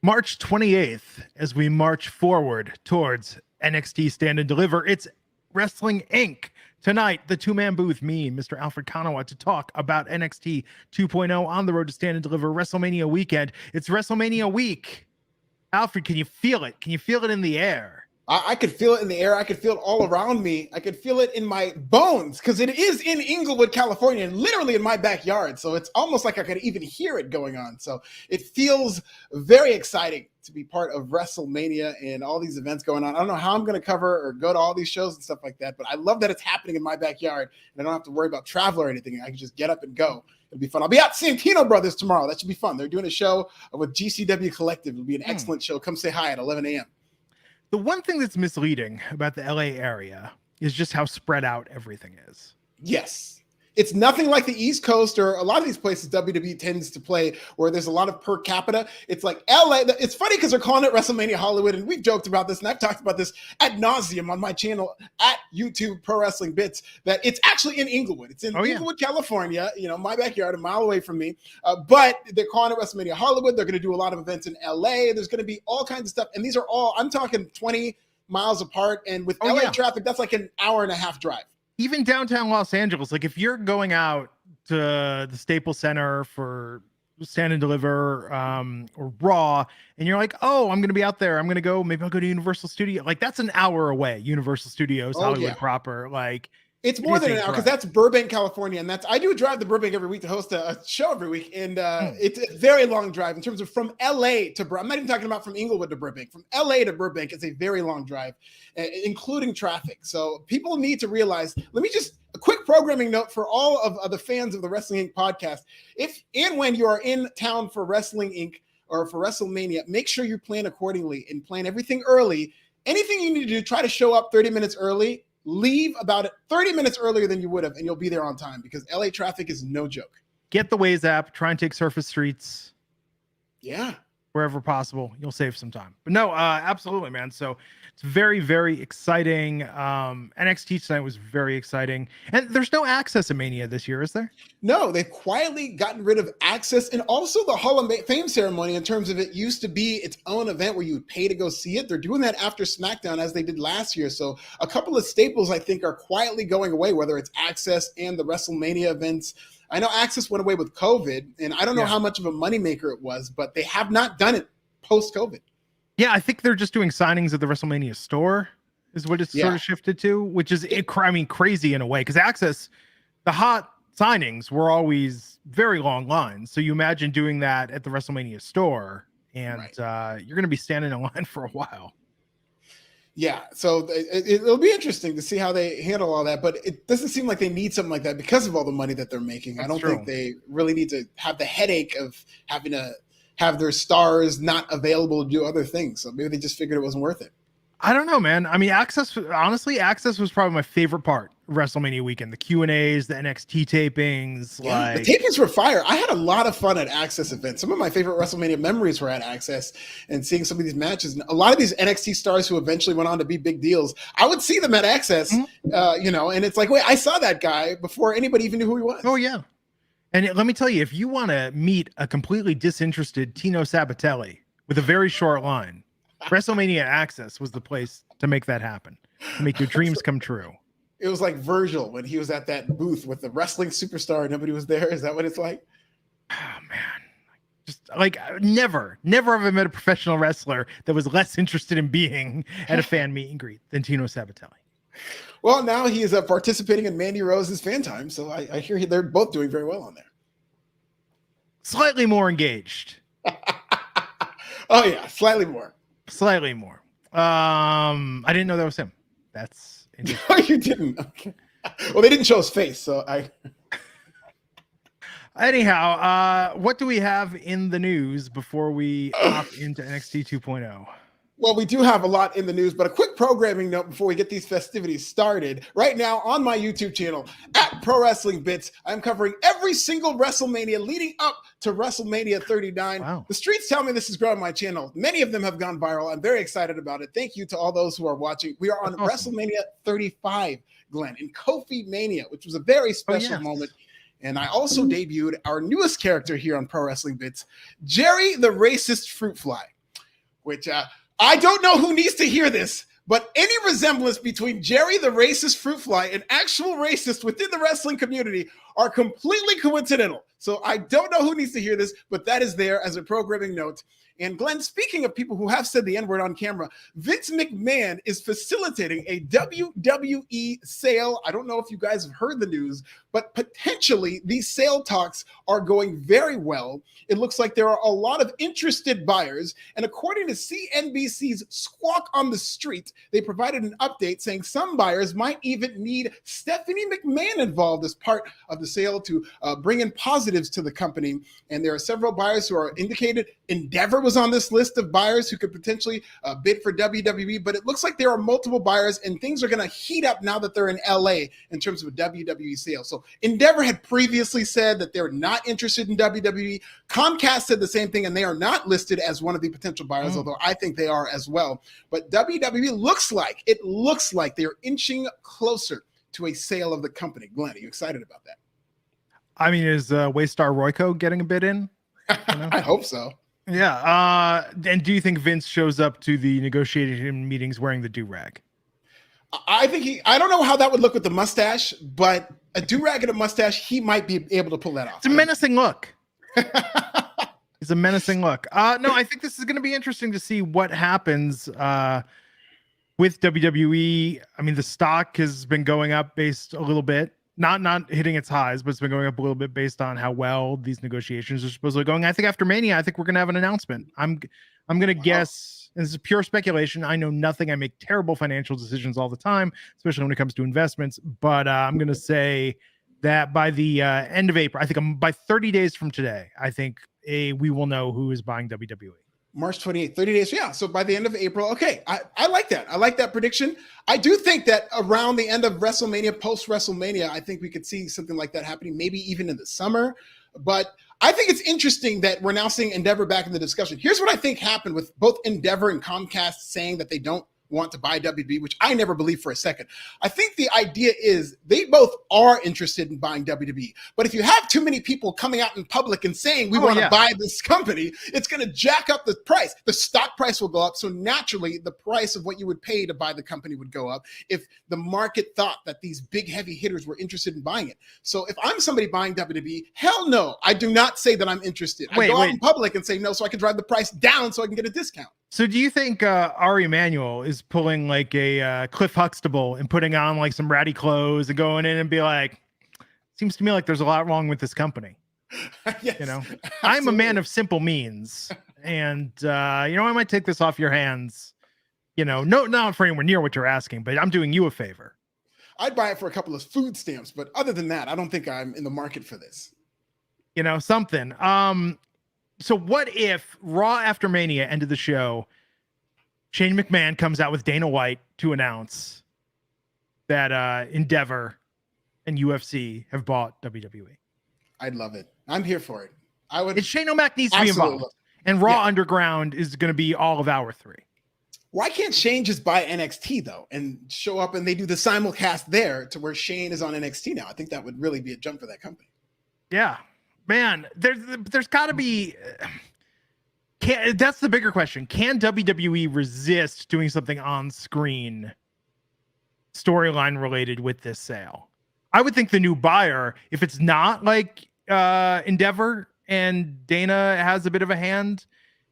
March 28th, as we march forward towards NXT Stand and Deliver, it's Wrestling Inc. Tonight, the two-man booth, me, Mr. Alfred Konuwa, to talk about NXT 2.0 on the road to Stand and Deliver WrestleMania weekend. It's WrestleMania week. Alfred, can you feel it? Can you feel it in the air? I could feel it in the air. I could feel it all around me. I could feel it in my bones because it is in Inglewood, California, and literally in my backyard. So it's almost like I could even hear it going on. So it feels very exciting to be part of WrestleMania and all these events going on. I don't know how I'm going to cover or go to all these shows and stuff like that, but I love that it's happening in my backyard and I don't have to worry about travel or anything. I can just get up and go. It'll be fun. I'll be at Santino Brothers tomorrow. That should be fun. They're doing a show with GCW Collective. It'll be an excellent show. Come say hi at 11 a.m. The one thing that's misleading about the LA area is just how spread out everything is. Yes. It's nothing like the East Coast or a lot of these places WWE tends to play where there's a lot of per capita. It's like LA. It's funny because they're calling it WrestleMania Hollywood, and we've joked about this, and I've talked about this ad nauseum on my channel at YouTube Pro Wrestling Bits, that it's actually in Inglewood. It's in Inglewood, California, my backyard, a mile away from me. But they're calling it WrestleMania Hollywood. They're going to do a lot of events in LA. There's going to be all kinds of stuff. And these are all, I'm talking 20 miles apart. And with LA traffic, that's like an hour and a half drive. Even downtown Los Angeles, like if you're going out to the Staples Center for Stand and Deliver or Raw, and you're like, oh, I'm going to be out there. Maybe I'll go to Universal Studio. Like that's an hour away. Universal Studios, Hollywood proper. Like it's more than an hour because that's Burbank, California. And I do drive to Burbank every week to host a show every week. And it's a very long drive in terms of from LA to Burbank. I'm not even talking about from Inglewood to Burbank. From LA to Burbank, it's a very long drive, including traffic. So people need to realize, a quick programming note for all of the fans of the Wrestling Inc. podcast. If and when you are in town for Wrestling Inc. or for WrestleMania, make sure you plan accordingly and plan everything early. Anything you need to do, try to show up 30 minutes early. Leave about 30 minutes earlier than you would have, and you'll be there on time because LA traffic is no joke. Get the Waze app. Try and take surface streets. Yeah. Wherever possible. You'll save some time. But no, absolutely, man. So it's very, very exciting. NXT tonight was very exciting. And there's no Access at Mania this year, is there? No, they've quietly gotten rid of Access and also the Hall of Fame ceremony in terms of it used to be its own event where you would pay to go see it. They're doing that after SmackDown as they did last year. So a couple of staples, I think, are quietly going away, whether it's Access and the WrestleMania events. I know Access went away with COVID, and I don't know how much of a moneymaker it was, but they have not done it post-COVID. Yeah, I think they're just doing signings at the WrestleMania store is what it's sort of shifted to, which is, crazy in a way. Because Access, the hot signings were always very long lines. So you imagine doing that at the WrestleMania store, and you're going to be standing in line for a while. Yeah, so it'll be interesting to see how they handle all that, but it doesn't seem like they need something like that because of all the money that they're making. I don't think they really need to have the headache of having to have their stars not available to do other things. So maybe they just figured it wasn't worth it. I don't know, man. I mean, Access was probably my favorite part of WrestleMania weekend. The Q&As, the NXT tapings. Yeah, the tapings were fire. I had a lot of fun at Access events. Some of my favorite WrestleMania memories were at Access and seeing some of these matches. And a lot of these NXT stars who eventually went on to be big deals, I would see them at Access, and it's like, wait, I saw that guy before anybody even knew who he was. Oh, yeah. And let me tell you, if you want to meet a completely disinterested Tino Sabatelli with a very short line, WrestleMania Access was the place to make that happen, to make your dreams come true. It was like Virgil when he was at that booth with the wrestling superstar and nobody was there. Is that what it's like? Oh, man. Just like never have I met a professional wrestler that was less interested in being at a fan meet and greet than Tino Sabatelli. Well, now he is participating in Mandy Rose's fan time, so I hear they're both doing very well on there. Slightly more engaged. Oh, yeah, slightly more. I didn't know that was him. That's interesting. No, you didn't. Okay. Well, they didn't show his face, so I. Anyhow, what do we have in the news before we hop into NXT 2.0? Well, we do have a lot in the news, but a quick programming note before we get these festivities started. Right now on my YouTube channel, at Pro Wrestling Bits, I'm covering every single WrestleMania leading up to WrestleMania 39. Wow. The streets tell me this is growing my channel. Many of them have gone viral. I'm very excited about it. Thank you to all those who are watching. We are on WrestleMania 35, Glenn, in Kofi Mania, which was a very special moment. And I also debuted our newest character here on Pro Wrestling Bits, Jerry the Racist Fruit Fly. which I don't know who needs to hear this, but any resemblance between Jerry the racist fruit fly and actual racists within the wrestling community are completely coincidental. So I don't know who needs to hear this, but that is there as a programming note. And Glenn, speaking of people who have said the N-word on camera, Vince McMahon is facilitating a WWE sale. I don't know if you guys have heard the news, but potentially these sale talks are going very well. It looks like there are a lot of interested buyers. And according to CNBC's Squawk on the Street, they provided an update saying some buyers might even need Stephanie McMahon involved as part of the sale to bring in positives to the company. And there are several buyers who are indicated. Endeavor was on this list of buyers who could potentially bid for WWE, but it looks like there are multiple buyers and things are going to heat up now that they're in LA in terms of a WWE sale. So Endeavor had previously said that they're not interested in WWE. Comcast said the same thing, and they are not listed as one of the potential buyers, although I think they are as well. But WWE looks like they're inching closer to a sale of the company. Glenn, are you excited about that? I mean, is Waystar Royco getting a bid in? You know? I hope so. Yeah. And do you think Vince shows up to the negotiation meetings wearing the do-rag? I think I don't know how that would look with the mustache, but a do-rag and a mustache, he might be able to pull that off. It's a menacing look. It's a menacing look. No, I think this is going to be interesting to see what happens with WWE. I mean, the stock has been going up based a little bit. Not hitting its highs, but it's been going up a little bit based on how well these negotiations are supposedly going. I think after Mania, I think we're going to have an announcement. I'm going to guess, and this is pure speculation. I know nothing. I make terrible financial decisions all the time, especially when it comes to investments. But I'm going to say that by the end of April, I think by 30 days from today, I think we will know who is buying WWE. March 28th, 30 days. Yeah. So by the end of April. Okay. I like that. I like that prediction. I do think that around the end of WrestleMania, post WrestleMania, I think we could see something like that happening, maybe even in the summer. But I think it's interesting that we're now seeing Endeavor back in the discussion. Here's what I think happened with both Endeavor and Comcast saying that they don't want to buy WWE, which I never believed for a second. I think the idea is they both are interested in buying WWE. But if you have too many people coming out in public and saying we want to buy this company, it's going to jack up the price. The stock price will go up. So naturally, the price of what you would pay to buy the company would go up if the market thought that these big heavy hitters were interested in buying it. So if I'm somebody buying WWE, hell no, I do not say that I'm interested. I go out in public and say no so I can drive the price down so I can get a discount. So do you think Ari Emanuel is pulling like a Cliff Huxtable and putting on like some ratty clothes and going in and be like, seems to me like there's a lot wrong with this company. Yes, you know, absolutely. I'm a man of simple means and, I might take this off your hands, not for anywhere near what you're asking, but I'm doing you a favor. I'd buy it for a couple of food stamps, but other than that, I don't think I'm in the market for this. Something. So what if Raw after Mania ended the show, Shane McMahon comes out with Dana White to announce that Endeavor and UFC have bought WWE? I'd love it. I'm here for it. I would. It's Shane O'Mac needs to be involved. And Raw Underground is going to be all of hour 3. Why can't Shane just buy NXT though and show up and they do the simulcast there to where Shane is on NXT now? I think that would really be a jump for that company. Yeah. Man, there's got to be. That's the bigger question. Can WWE resist doing something on screen, storyline related with this sale? I would think the new buyer, if it's not like Endeavor and Dana has a bit of a hand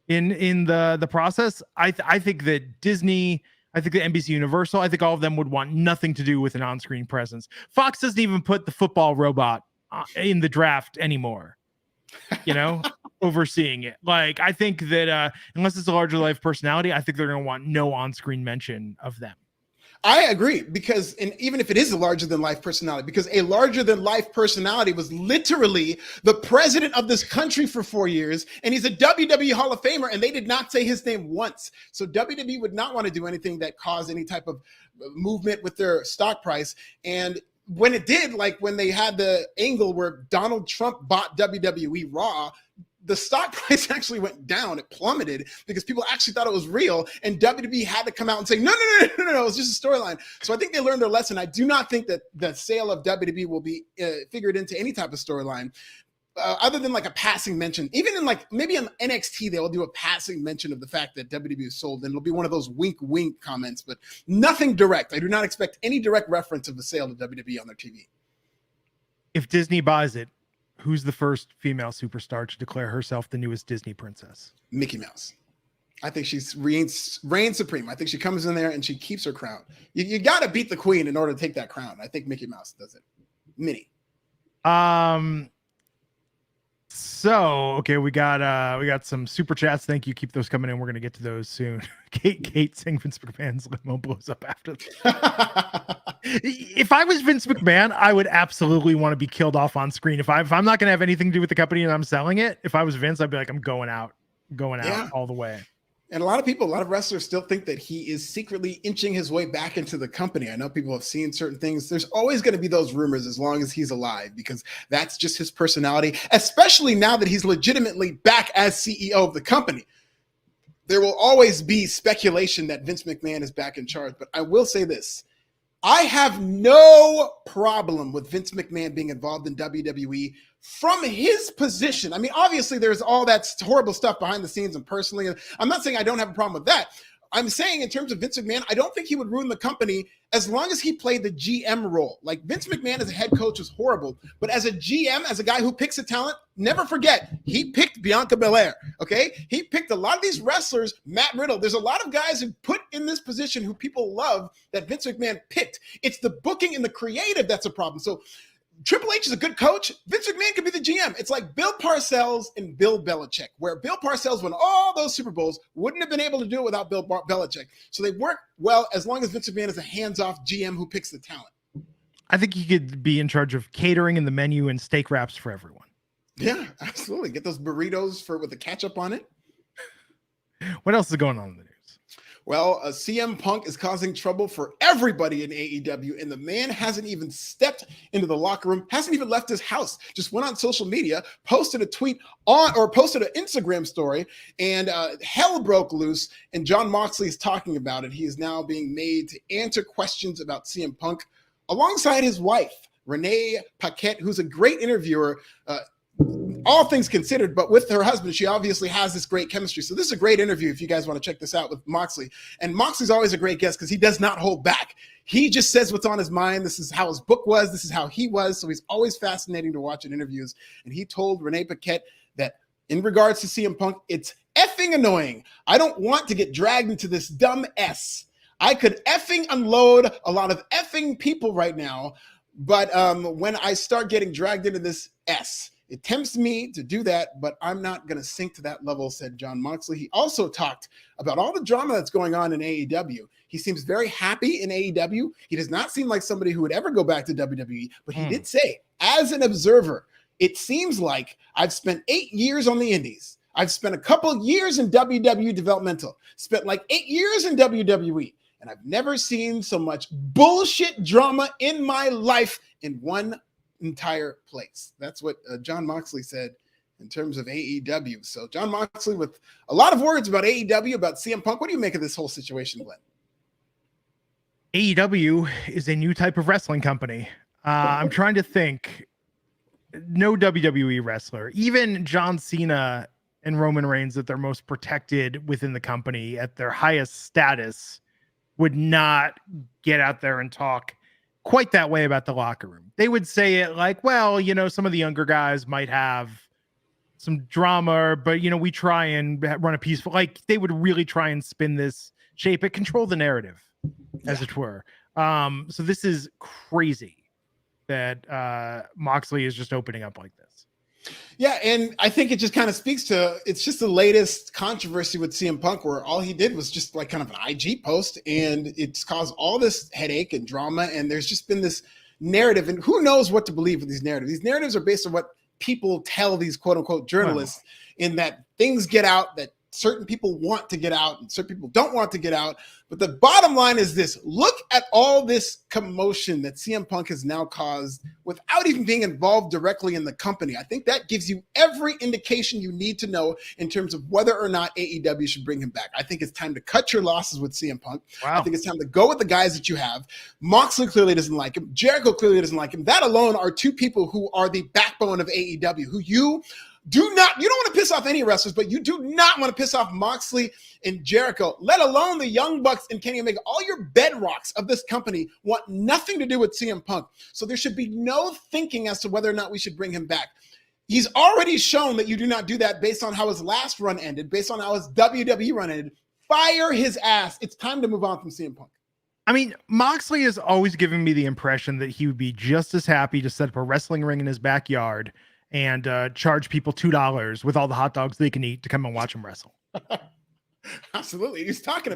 in the process, I think that Disney, I think that NBC Universal, I think all of them would want nothing to do with an on-screen presence. Fox doesn't even put the football robot in the draft anymore, overseeing it. Like, I think that unless it's a larger life personality, I think they're going to want no on-screen mention of them. I agree, because even if it is a larger than life personality, because a larger than life personality was literally the president of this country for 4 years, and he's a WWE Hall of Famer, and they did not say his name once. So WWE would not want to do anything that caused any type of movement with their stock price. And when it did, like when they had the angle where Donald Trump bought WWE Raw, the stock price actually went down. It plummeted because people actually thought it was real, and WWE had to come out and say, no, it's just a storyline. So I think they learned their lesson. I do not think that the sale of WWE will be figured into any type of storyline. other than like a passing mention, even in like maybe on NXT, they will do a passing mention of the fact that WWE is sold, and it'll be one of those wink, wink comments, but nothing direct. I do not expect any direct reference of the sale to WWE on their TV. If Disney buys it, who's the first female superstar to declare herself the newest Disney princess? Mickey Mouse. I think she's reigns supreme. I think she comes in there and she keeps her crown. You got to beat the queen in order to take that crown. I think Mickey Mouse does it. Minnie. So, okay, we got some super chats. Thank you. Keep those coming in. We're going to get to those soon. Kate saying Vince McMahon's limo blows up after. If I was Vince McMahon, I would absolutely want to be killed off on screen. If I'm not going to have anything to do with the company and I'm selling it, if I was Vince, I'd be like, I'm going out all the way. And a lot of wrestlers still think that he is secretly inching his way back into the company. I know people have seen certain things. There's always going to be those rumors as long as he's alive, because that's just his personality, especially now that he's legitimately back as CEO of the company. There will always be speculation that Vince McMahon is back in charge. But I will say this. I have no problem with Vince McMahon being involved in WWE from his position. I mean, obviously, there's all that horrible stuff behind the scenes and personally. I'm not saying I don't have a problem with that. I'm saying in terms of Vince McMahon, I don't think he would ruin the company as long as he played the GM role. Like Vince McMahon as a head coach is horrible, but as a GM, as a guy who picks a talent, never forget, he picked Bianca Belair, okay? He picked a lot of these wrestlers, Matt Riddle. There's a lot of guys who put in this position who people love that Vince McMahon picked. It's the booking and the creative that's a problem. So Triple H is a good coach. Vince McMahon could be the GM. It's like Bill Parcells and Bill Belichick, where Bill Parcells won all those Super Bowls, wouldn't have been able to do it without Bill Belichick. So they work well as long as Vince McMahon is a hands-off GM who picks the talent. I think he could be in charge of catering and the menu and steak wraps for everyone. Yeah, absolutely. Get those burritos with the ketchup on it. What else is going on in the news? Well, CM Punk is causing trouble for everybody in AEW, and the man hasn't even stepped into the locker room, hasn't even left his house, just went on social media, posted a tweet posted an Instagram story, and hell broke loose, and Jon Moxley is talking about it. He is now being made to answer questions about CM Punk alongside his wife, Renee Paquette, who's a great interviewer, all things considered, but with her husband, she obviously has this great chemistry. So this is a great interview if you guys want to check this out with Moxley. And Moxley's always a great guest because he does not hold back. He just says what's on his mind. This is how his book was. This is how he was. So he's always fascinating to watch in interviews. And he told Renee Paquette that in regards to CM Punk, it's effing annoying. I don't want to get dragged into this dumb S. I could effing unload a lot of effing people right now. But when I start getting dragged into this S, it tempts me to do that, but I'm not going to sink to that level, said Jon Moxley. He also talked about all the drama that's going on in AEW. He seems very happy in AEW. He does not seem like somebody who would ever go back to WWE, but he did say, as an observer, it seems like I've spent 8 years on the indies. I've spent a couple years in WWE developmental, spent like 8 years in WWE, and I've never seen so much bullshit drama in my life in one entire place. That's what Jon Moxley said in terms of AEW. So Jon Moxley with a lot of words about AEW, about CM Punk. What do you make of this whole situation, Glenn? AEW is a new type of wrestling company. I'm trying to think. No WWE wrestler, even John Cena and Roman Reigns, that they're most protected within the company at their highest status, would not get out there and talk quite that way about the locker room. They would say it like, well, you know, some of the younger guys might have some drama, but, you know, we try and run a peaceful, like they would really try and spin this, shape it, control the narrative, as it were. So this is crazy that Moxley is just opening up like this. Yeah, and I think it just kind of speaks to, it's just the latest controversy with CM Punk where all he did was just like kind of an IG post, and it's caused all this headache and drama, and there's just been this narrative, and who knows what to believe with these narratives. These narratives are based on what people tell these quote-unquote journalists, in that things get out that certain people want to get out and certain people don't want to get out. But the bottom line is this: look at all this commotion that CM Punk has now caused without even being involved directly in the company. I think that gives you every indication you need to know in terms of whether or not AEW should bring him back. I think it's time to cut your losses with CM Punk. Wow. I think it's time to go with the guys that you have. Moxley clearly doesn't like him. Jericho clearly doesn't like him. That alone are two people who are the backbone backbone of AEW, who you don't want to piss off any wrestlers, but you do not want to piss off Moxley and Jericho, let alone the Young Bucks and Kenny Omega. All your bedrocks of this company want nothing to do with CM Punk. So there should be no thinking as to whether or not we should bring him back. He's already shown that you do not do that based on how his last run ended, based on how his WWE run ended. Fire his ass. It's time to move on from CM Punk. I mean, Moxley has always given me the impression that he would be just as happy to set up a wrestling ring in his backyard and charge people $2 with all the hot dogs they can eat to come and watch him wrestle. Absolutely. He was talking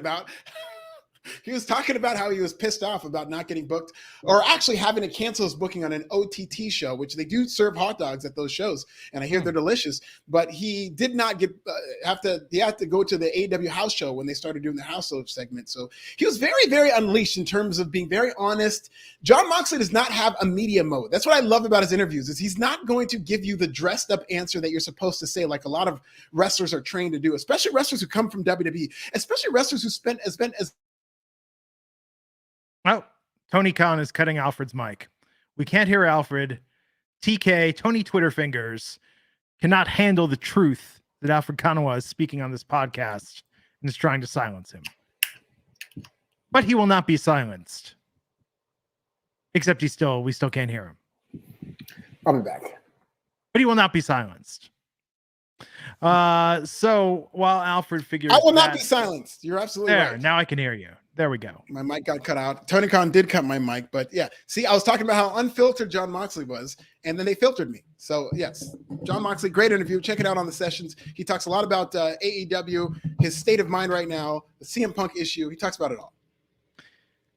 about how he was pissed off about not getting booked, or actually having to cancel his booking on an OTT show, which they do serve hot dogs at those shows, and I hear they're delicious. But he did not get he had to go to the AEW house show when they started doing the house show segment. So he was very, very unleashed in terms of being very honest. Jon Moxley does not have a media mode. That's what I love about his interviews, is he's not going to give you the dressed up answer that you're supposed to say, like a lot of wrestlers are trained to do, especially wrestlers who come from WWE, especially wrestlers who spent as Oh, Tony Khan is cutting Alfred's mic. We can't hear Alfred. TK, Tony Twitter Fingers, cannot handle the truth that Alfred Konuwa is speaking on this podcast and is trying to silence him. But he will not be silenced. Except we still can't hear him. I'll be back. But he will not be silenced. So while Alfred figures I will not be silenced. You're absolutely right. Now I can hear you. There we go. My mic got cut out. Tony Khan did cut my mic, but yeah. See, I was talking about how unfiltered Jon Moxley was, and then they filtered me. So yes, Jon Moxley, great interview. Check it out on the sessions. He talks a lot about AEW, his state of mind right now, the CM Punk issue. He talks about it all.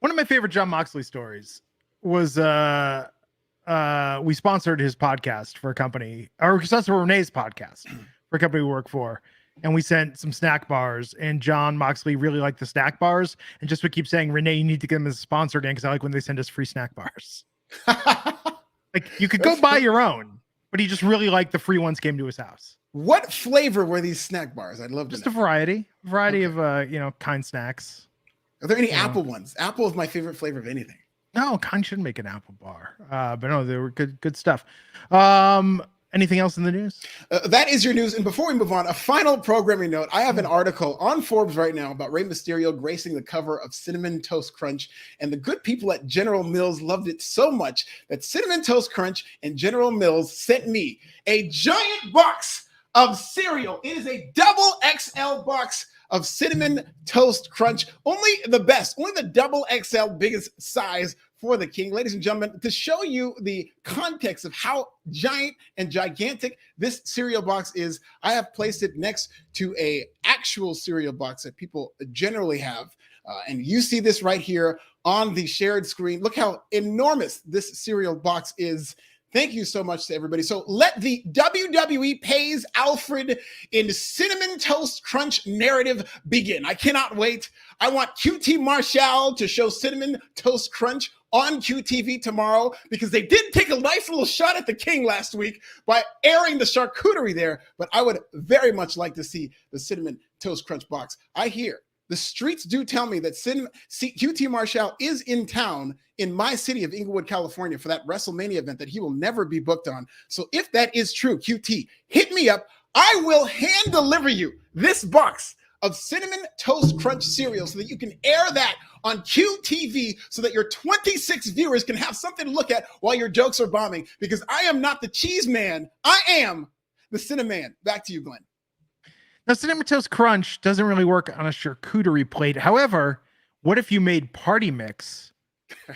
One of my favorite Jon Moxley stories was we sponsored his podcast for a company, or we sponsored Renee's podcast for a company we work for. And we sent some snack bars, and Jon Moxley really liked the snack bars and just would keep saying, Renee, you need to get them as a sponsor again, because I like when they send us free snack bars. Like, you could go buy your own, but he just really liked the free ones came to his house. What flavor were these snack bars? I'd love to know. Just a variety of kind snacks. Are there any apple ones? Apple is my favorite flavor of anything. No, Kind should make an apple bar. But no, they were good stuff. Anything else in the news? That is your news. And before we move on, a final programming note. I have an article on Forbes right now about Rey Mysterio gracing the cover of Cinnamon Toast Crunch. And the good people at General Mills loved it so much that Cinnamon Toast Crunch and General Mills sent me a giant box of cereal. It is a double XL box of Cinnamon Toast Crunch. Only the best, only the double XL biggest size for the king. Ladies and gentlemen, to show you the context of how giant and gigantic this cereal box is, I have placed it next to a actual cereal box that people generally have. And you see this right here on the shared screen. Look how enormous this cereal box is. Thank you so much to everybody. So let the WWE pays Alfred in Cinnamon Toast Crunch narrative begin. I cannot wait. I want QT Marshall to show Cinnamon Toast Crunch on QTV tomorrow, because they did take a nice little shot at the king last week by airing the charcuterie there. But I would very much like to see the Cinnamon Toast Crunch box. I hear the streets do tell me that QT Marshall is in town in my city of Inglewood, California, for that WrestleMania event that he will never be booked on. So if that is true, QT, hit me up. I will hand deliver you this box of Cinnamon Toast Crunch cereal so that you can air that on QTV, so that your 26 viewers can have something to look at while your jokes are bombing. Because I am not the cheese man. I am the Cinnamon Man. Back to you, Glenn. Now, Cinnamon Toast Crunch doesn't really work on a charcuterie plate. However, what if you made party mix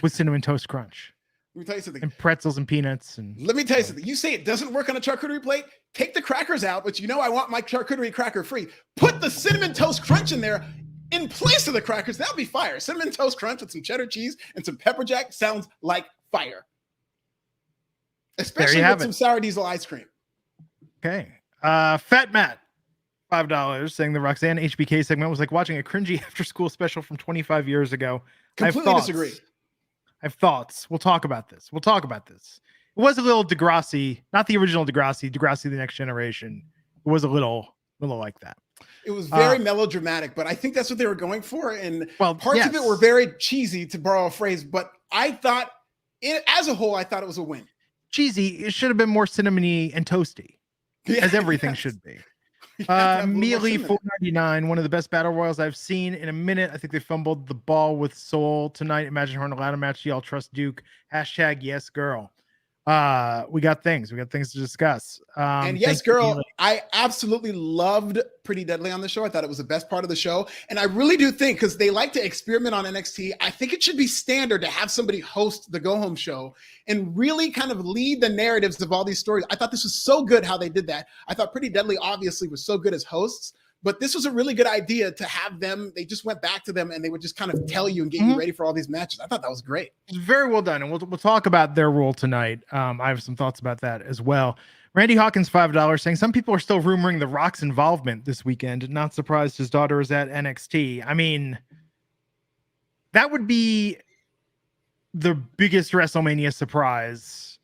with Cinnamon Toast Crunch? Let me tell you something. And pretzels and peanuts. And let me tell you something. You say it doesn't work on a charcuterie plate? Take the crackers out, which I want my charcuterie cracker free. Put the Cinnamon Toast Crunch in there in place of the crackers. That'll be fire. Cinnamon Toast Crunch with some cheddar cheese and some pepper jack sounds like fire. Especially with some sour diesel ice cream. Okay. Fat Matt, $5, saying the Roxanne HBK segment was like watching a cringy after-school special from 25 years ago. Completely disagree. I have thoughts. We'll talk about this. It was a little Degrassi, not the original Degrassi, The Next Generation. It was a little like that. It was very melodramatic, but I think that's what they were going for. And parts of it were very cheesy, to borrow a phrase, but I thought, as a whole, I thought it was a win. cheesy. It should have been more cinnamony and toasty, as everything should be. Mia Lee 499, one of the best battle royals I've seen in a minute. I think they fumbled the ball with Soul tonight. Imagine her in a ladder match. Y'all trust Duke. # yes, girl. We got things to discuss. And yes, girl, I absolutely loved Pretty Deadly on the show. I thought it was the best part of the show. And I really do think, because they like to experiment on NXT, I think it should be standard to have somebody host the go home show and really kind of lead the narratives of all these stories. I thought this was so good how they did that. I thought Pretty Deadly obviously was so good as hosts, but this was a really good idea to have them. They just went back to them and they would just kind of tell you and get you ready for all these matches. I thought that was great. It's very well done. And we'll talk about their role tonight. I have some thoughts about that as well. Randy Hawkins, $5, saying some people are still rumoring The Rock's involvement this weekend. Not surprised his daughter is at NXT. I mean, that would be the biggest WrestleMania surprise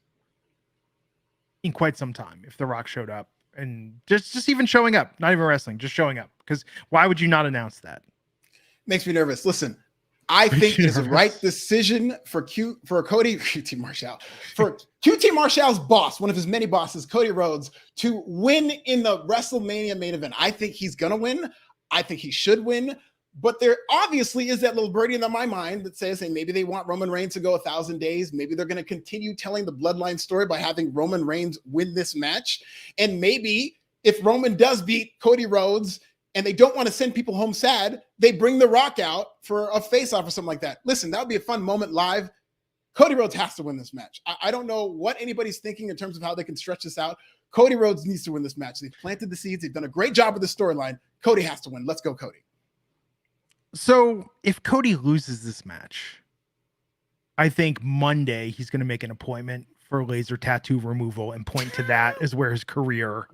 in quite some time if The Rock showed up. And just even showing up, not even wrestling, just showing up. Because why would you not announce that? Makes me nervous. Listen, I think it's the right decision for QT Marshall's boss, one of his many bosses, Cody Rhodes, to win in the WrestleMania main event. I think he's going to win. I think he should win. But there obviously is that little birdie in my mind that says, hey, maybe they want Roman Reigns to go 1,000 days. Maybe they're going to continue telling the bloodline story by having Roman Reigns win this match. And maybe if Roman does beat Cody Rhodes and they don't want to send people home sad, they bring The Rock out for a face-off or something like that. Listen, that would be a fun moment live. Cody Rhodes has to win this match. I don't know what anybody's thinking in terms of how they can stretch this out. Cody Rhodes needs to win this match. They've planted the seeds. They've done a great job with the storyline. Cody has to win. Let's go, Cody. So if Cody loses this match, I think Monday he's going to make an appointment for laser tattoo removal and point to that as where his career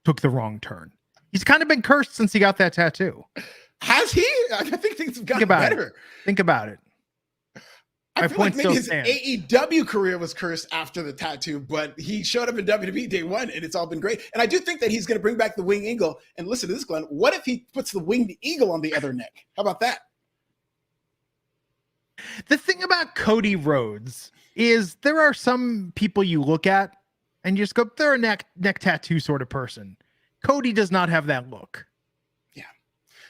took the wrong turn. He's kind of been cursed since he got that tattoo. Has he? I think things have gotten better. Think about it. I feel like maybe his AEW career was cursed after the tattoo, but he showed up in WWE day one and it's all been great. And I do think that he's going to bring back the winged eagle. And listen to this, Glenn. What if he puts the winged eagle on the other neck? How about that? The thing about Cody Rhodes is there are some people you look at and you just go, they're a neck tattoo sort of person. Cody does not have that look.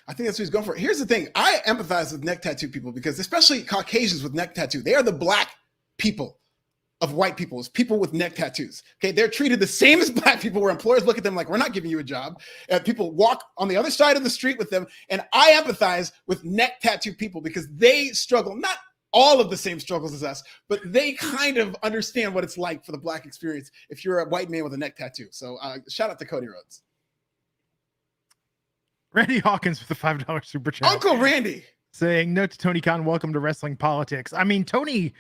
I think that's what he's going for. Here's the thing. I empathize with neck tattoo people because especially Caucasians with neck tattoo, they are the black people of white people, as people with neck tattoos. Okay. They're treated the same as black people where employers look at them like, we're not giving you a job. People walk on the other side of the street with them. And I empathize with neck tattoo people because they struggle, not all of the same struggles as us, but they kind of understand what it's like for the black experience if you're a white man with a neck tattoo. So shout out to Cody Rhodes. Randy Hawkins with a $5 super chat. Uncle Randy saying, note to Tony Khan, welcome to wrestling politics. I mean, Tony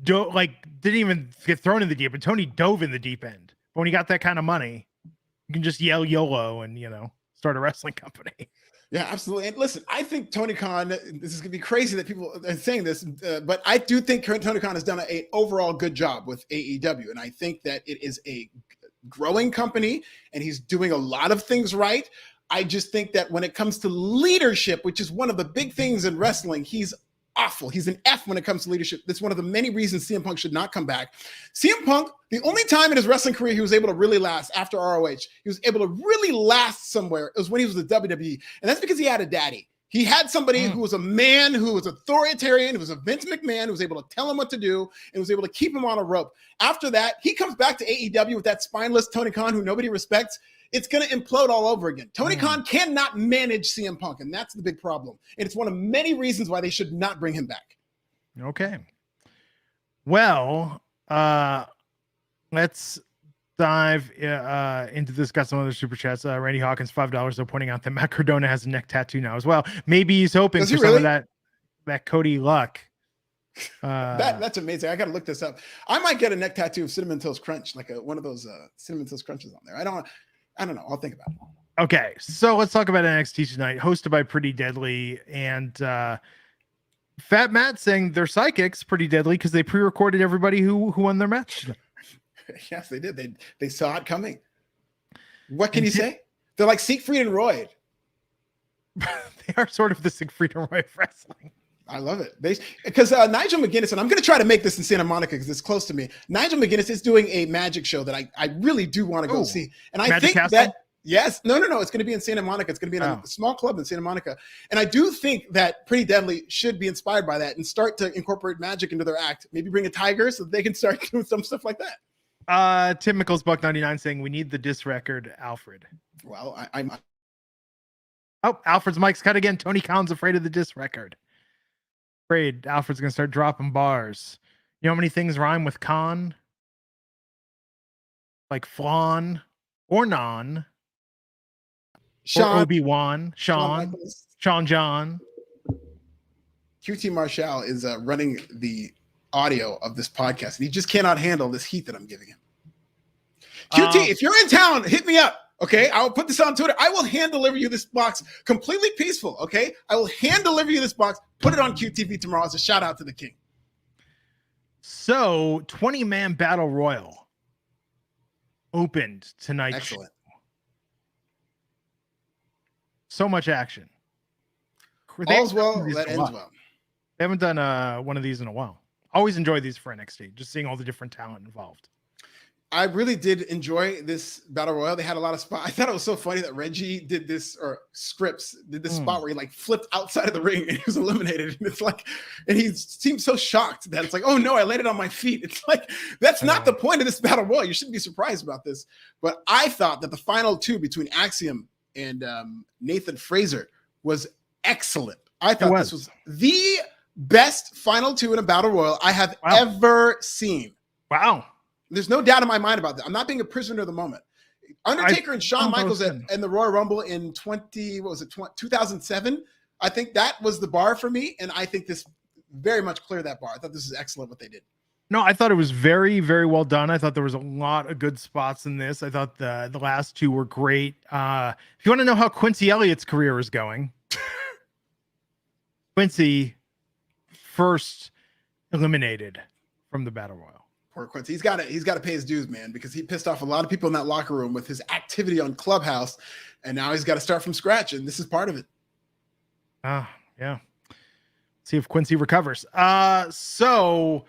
didn't even get thrown in the deep end. Tony dove in the deep end. But when you got that kind of money, you can just yell YOLO and, start a wrestling company. Yeah, absolutely. And listen, I think Tony Khan, this is going to be crazy that people are saying this, but I do think Tony Khan has done an overall good job with AEW. And I think that it is a growing company and he's doing a lot of things right. I just think that when it comes to leadership, which is one of the big things in wrestling, he's awful. He's an F when it comes to leadership. That's one of the many reasons CM Punk should not come back. CM Punk, the only time in his wrestling career he was able to really last after ROH, he was able to really last somewhere, it was when he was with WWE. And that's because he had a daddy. He had somebody who was a man, who was authoritarian, who was a Vince McMahon, who was able to tell him what to do and was able to keep him on a rope. After that, he comes back to AEW with that spineless Tony Khan who nobody respects. It's going to implode all over again. Tony Khan cannot manage CM Punk, and that's the big problem. And it's one of many reasons why they should not bring him back. Okay. Well, let's dive into this. Got some other super chats. Randy Hawkins, $5, though, pointing out that Matt Cardona has a neck tattoo now as well. Maybe he's hoping for some of that Cody luck. That's amazing. I got to look this up. I might get a neck tattoo of Cinnamon Toast Crunch, like one of those Cinnamon Toast Crunches on there. I don't know. I'll think about it. Okay, so let's talk about NXT tonight, hosted by Pretty Deadly and Fat Matt saying they're psychics, Pretty Deadly, because they pre-recorded everybody who won their match. Yes, they did. They saw it coming. What can you say? They're like Siegfried and Roy. They are sort of the Siegfried and Roy of wrestling. I love it. Because Nigel McGuinness, and I'm going to try to make this in Santa Monica because it's close to me. Nigel McGuinness is doing a magic show that I really do want to go see. And I Magic think Castle? that, yes, no, it's going to be in Santa Monica. It's going to be in a small club in Santa Monica. And I do think that Pretty Deadly should be inspired by that and start to incorporate magic into their act. Maybe bring a tiger so that they can start doing some stuff like that. Tim Mickles, Buck99 saying we need the diss record, Alfred. Well, I'm. Oh, Alfred's mic's cut again. Tony Khan's afraid of the diss record. Afraid Alfred's gonna start dropping bars. You know how many things rhyme with Khan? Like flan or non. Sean, or Obi-Wan, Sean John. QT Marshall is running the audio of this podcast, and he just cannot handle this heat that I'm giving him. QT, if you're in town, hit me up. Okay, I will put this on Twitter. I will hand deliver you this box completely peaceful. Okay, I will hand deliver you this box. Put it on QTV tomorrow as a shout out to the king. So, 20-man battle royal opened tonight. Excellent. So much action. All's well that ends well. They haven't done one of these in a while. Always enjoy these for NXT. Just seeing all the different talent involved. I really did enjoy this battle royal. They had a lot of spots. I thought it was so funny that Reggie did this, or Scripps did this spot where he like flipped outside of the ring and he was eliminated. And it's like, and he seemed so shocked that it's like, oh no, I landed on my feet. It's like, that's not the point of this battle royal. You shouldn't be surprised about this. But I thought that the final two between Axiom and Nathan Fraser was excellent. I thought this was the best final two in a battle royal I have ever seen. Wow. There's no doubt in my mind about that. I'm not being a prisoner of the moment. Undertaker and Shawn Michaels and the Royal Rumble in 2007. I think that was the bar for me, and I think this very much cleared that bar. I thought this is excellent what they did. No, I thought it was very, very well done. I thought there was a lot of good spots in this. I thought the last two were great. If you want to know how Quincy Elliott's career is going, Quincy first eliminated from the Battle Royal. Poor Quincy. He's got to pay his dues, man, because he pissed off a lot of people in that locker room with his activity on Clubhouse, and now he's got to start from scratch, and this is part of it. Yeah. See if Quincy recovers. So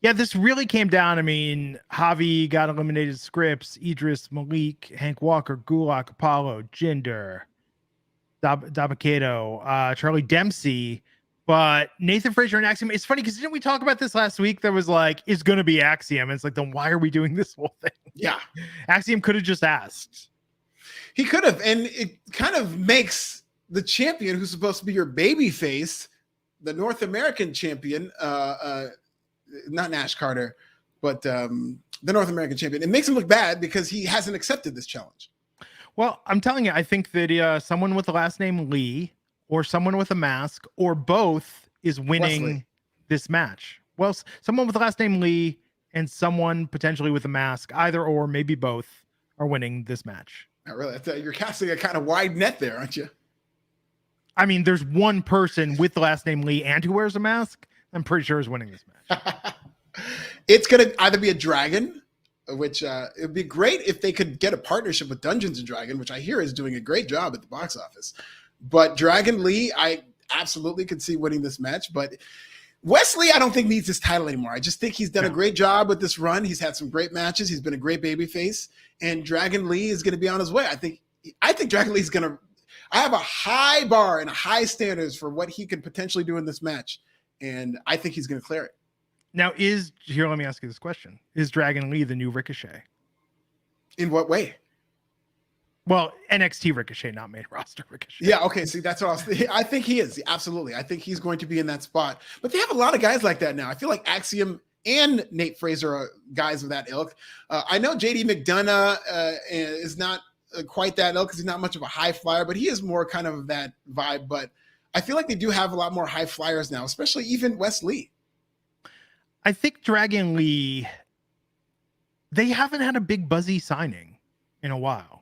yeah, this really came down. I mean, Javi got eliminated. Scripps, Idris, Malik, Hank Walker, Gulak, Apollo, Jinder, Dabakato, Charlie Dempsey. But Nathan Frazier and Axiom, it's funny because didn't we talk about this last week? There was like, it's going to be Axiom. And it's like, then why are we doing this whole thing? Yeah. Axiom could have just asked. He could have. And it kind of makes the champion who's supposed to be your baby face, the North American champion, not Nash Carter, but the North American champion. It makes him look bad because he hasn't accepted this challenge. Well, I'm telling you, I think that someone with the last name Lee or someone with a mask or both is winning this match. Well, someone with the last name Lee and someone potentially with a mask, either or maybe both, are winning this match. Not really. You're casting a kind of wide net there, aren't you? I mean, there's one person with the last name Lee and who wears a mask. I'm pretty sure is winning this match. It's going to either be a Dragon, which it would be great if they could get a partnership with Dungeons and Dragon, which I hear is doing a great job at the box office. But Dragon Lee, I absolutely could see winning this match. But Wesley, I don't think needs this title anymore. I just think he's done a great job with this run. He's had some great matches. He's been a great babyface. And Dragon Lee is going to be on his way. I think Dragon Lee is going to – I have a high bar and high standards for what he could potentially do in this match. And I think he's going to clear it. Now, let me ask you this question. Is Dragon Lee the new Ricochet? In what way? Well, NXT Ricochet, not main roster Ricochet. Yeah, okay. See, that's what I was thinking. I think he is. Absolutely. I think he's going to be in that spot. But they have a lot of guys like that now. I feel like Axiom and Nate Fraser are guys of that ilk. I know JD McDonough is not quite that ilk because he's not much of a high flyer, but he is more kind of that vibe. But I feel like they do have a lot more high flyers now, especially even Wes Lee. I think Dragon Lee, they haven't had a big buzzy signing in a while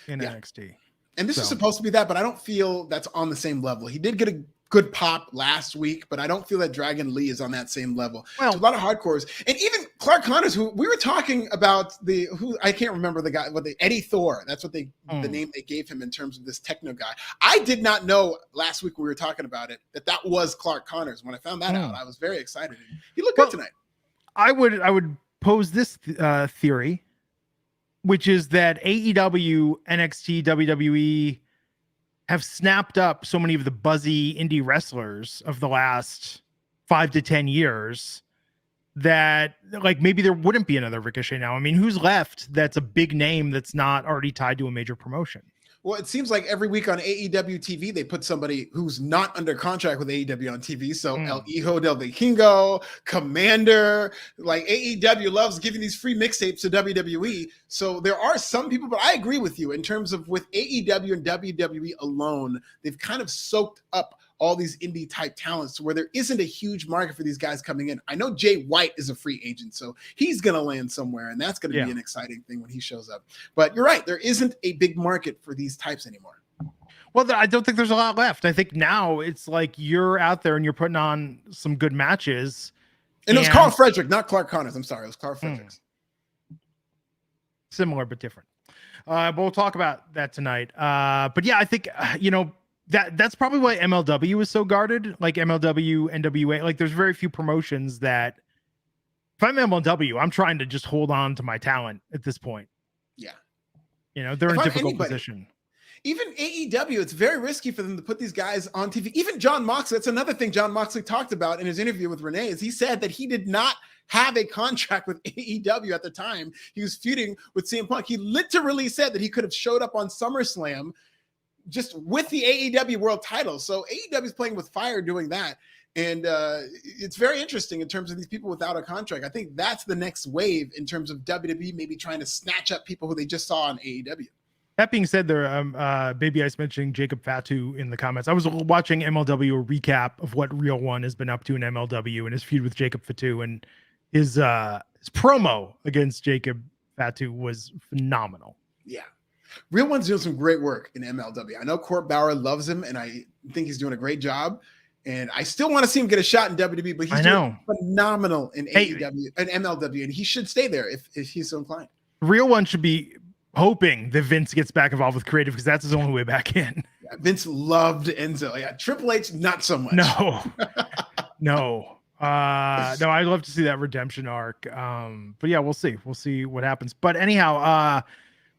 in NXT. And this is supposed to be that, but I don't feel that's on the same level. He did get a good pop last week, but I don't feel that Dragon Lee is on that same level. Well, a lot of hardcores, and even Clark Connors, who we were talking about who I can't remember the guy, Eddie Thor. That's what the name they gave him in terms of this techno guy. I did not know last week when we were talking about it that was Clark Connors. When I found that out, I was very excited. He looked good tonight. I would pose this theory, which is that AEW, NXT, WWE have snapped up so many of the buzzy indie wrestlers of the last 5 to 10 years that like maybe there wouldn't be another Ricochet now. I mean, who's left that's a big name that's not already tied to a major promotion? Well, it seems like every week on AEW TV, they put somebody who's not under contract with AEW on TV. So El Hijo del Vikingo, Commander, like AEW loves giving these free mixtapes to WWE. So there are some people, but I agree with you in terms of with AEW and WWE alone, they've kind of soaked up all these indie type talents to where there isn't a huge market for these guys coming in. I know Jay White is a free agent, so he's going to land somewhere, and that's going to be an exciting thing when he shows up. But you're right, there isn't a big market for these types anymore. Well, I don't think there's a lot left. I think now it's like you're out there and you're putting on some good matches. And it was Carl Frederick, not Clark Connors. I'm sorry, it was Carl Fredericks. Similar but different. But we'll talk about that tonight. But yeah, I think, that's probably why MLW is so guarded, like MLW, NWA. Like there's very few promotions that if I'm MLW, I'm trying to just hold on to my talent at this point. Yeah. They're in a difficult position. Even AEW, it's very risky for them to put these guys on TV. Even Jon Moxley, that's another thing Jon Moxley talked about in his interview with Renee, is he said that he did not have a contract with AEW at the time he was feuding with CM Punk. He literally said that he could have showed up on SummerSlam just with the AEW world title. So AEW is playing with fire doing that. And it's very interesting in terms of these people without a contract. I think that's the next wave in terms of WWE maybe trying to snatch up people who they just saw on AEW. That being said, there, Baby Ice mentioning Jacob Fatu in the comments. I was watching MLW recap of what Real One has been up to in MLW and his feud with Jacob Fatu, and his promo against Jacob Fatu was phenomenal. Yeah. Real One's doing some great work in MLW. I know Court Bauer loves him, and I think he's doing a great job. And I still want to see him get a shot in WWE, but he's doing phenomenal in AEW and MLW, and he should stay there if he's so inclined. Real One should be hoping that Vince gets back involved with creative because that's his only way back in. Yeah, Vince loved Enzo. Yeah, Triple H, not so much. No. I'd love to see that redemption arc. But yeah, we'll see. We'll see what happens. But anyhow,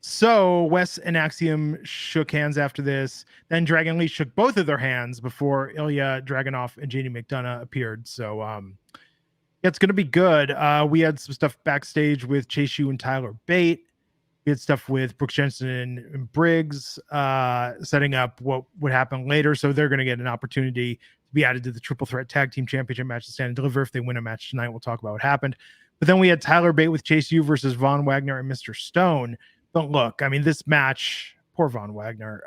so Wes and Axiom shook hands after this. Then Dragon Lee shook both of their hands before Ilya Dragunov and JD McDonough appeared. So it's going to be good. We had some stuff backstage with Chase U and Tyler Bate. We had stuff with Brooks Jensen and Briggs setting up what would happen later. So they're going to get an opportunity to be added to the Triple Threat Tag Team Championship match to Stand and Deliver. If they win a match tonight, we'll talk about what happened. But then we had Tyler Bate with Chase U versus Von Wagner and Mr. Stone. But look, I mean, this match, poor Von Wagner.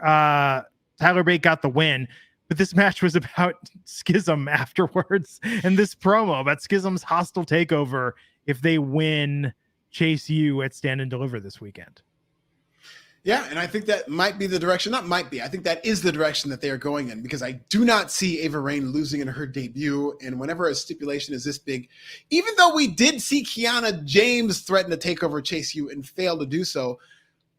Tyler Bate got the win, but this match was about Schism afterwards. And this promo about Schism's hostile takeover if they win Chase U at Stand and Deliver this weekend. Yeah, and I think that might be the direction. Not might be. I think that is the direction that they are going in, because I do not see Ava Raine losing in her debut. And whenever a stipulation is this big, even though we did see Kiana James threaten to take over Chase U and fail to do so,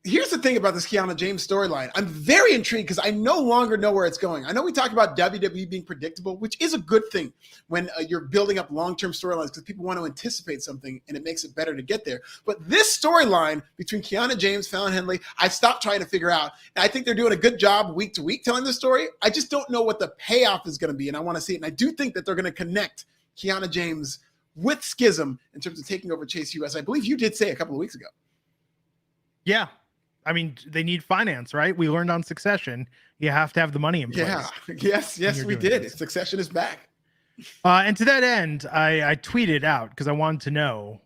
here's the thing about this Kiana James storyline. I'm very intrigued because I no longer know where it's going. I know we talked about WWE being predictable, which is a good thing when you're building up long-term storylines because people want to anticipate something and it makes it better to get there. But this storyline between Kiana James, Fallon Henley, I've stopped trying to figure out. And I think they're doing a good job week to week telling this story. I just don't know what the payoff is going to be, and I want to see it. And I do think that they're going to connect Kiana James with Schism in terms of taking over Chase U, as I believe you did say a couple of weeks ago. Yeah. I mean, they need finance, right? We learned on Succession, you have to have the money in place. Yeah, yes, we did. This. Succession is back. And to that end, I tweeted out because I wanted to know,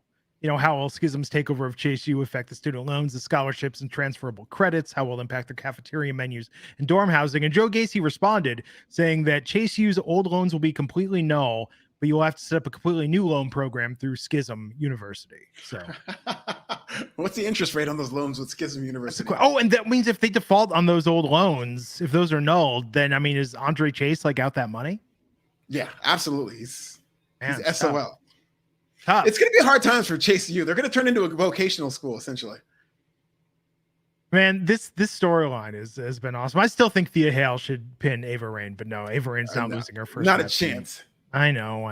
how will Schism's takeover of Chase U affect the student loans, the scholarships, and transferable credits? How will it impact the cafeteria menus and dorm housing? And Joe Gacy responded saying that Chase U's old loans will be completely null, but you'll have to set up a completely new loan program through Schism University. So What's the interest rate on those loans with Schism University? Oh, and that means if they default on those old loans, if those are nulled, then I mean, is Andre Chase like out that money? Yeah, absolutely. He's Man, SOL. Tough. It's going to be hard times for Chase U. They're going to turn into a vocational school essentially. Man, this storyline has been awesome. I still think Thea Hale should pin Ava Raine, but no, Ava Raine's not losing her first. Not a chance. I know.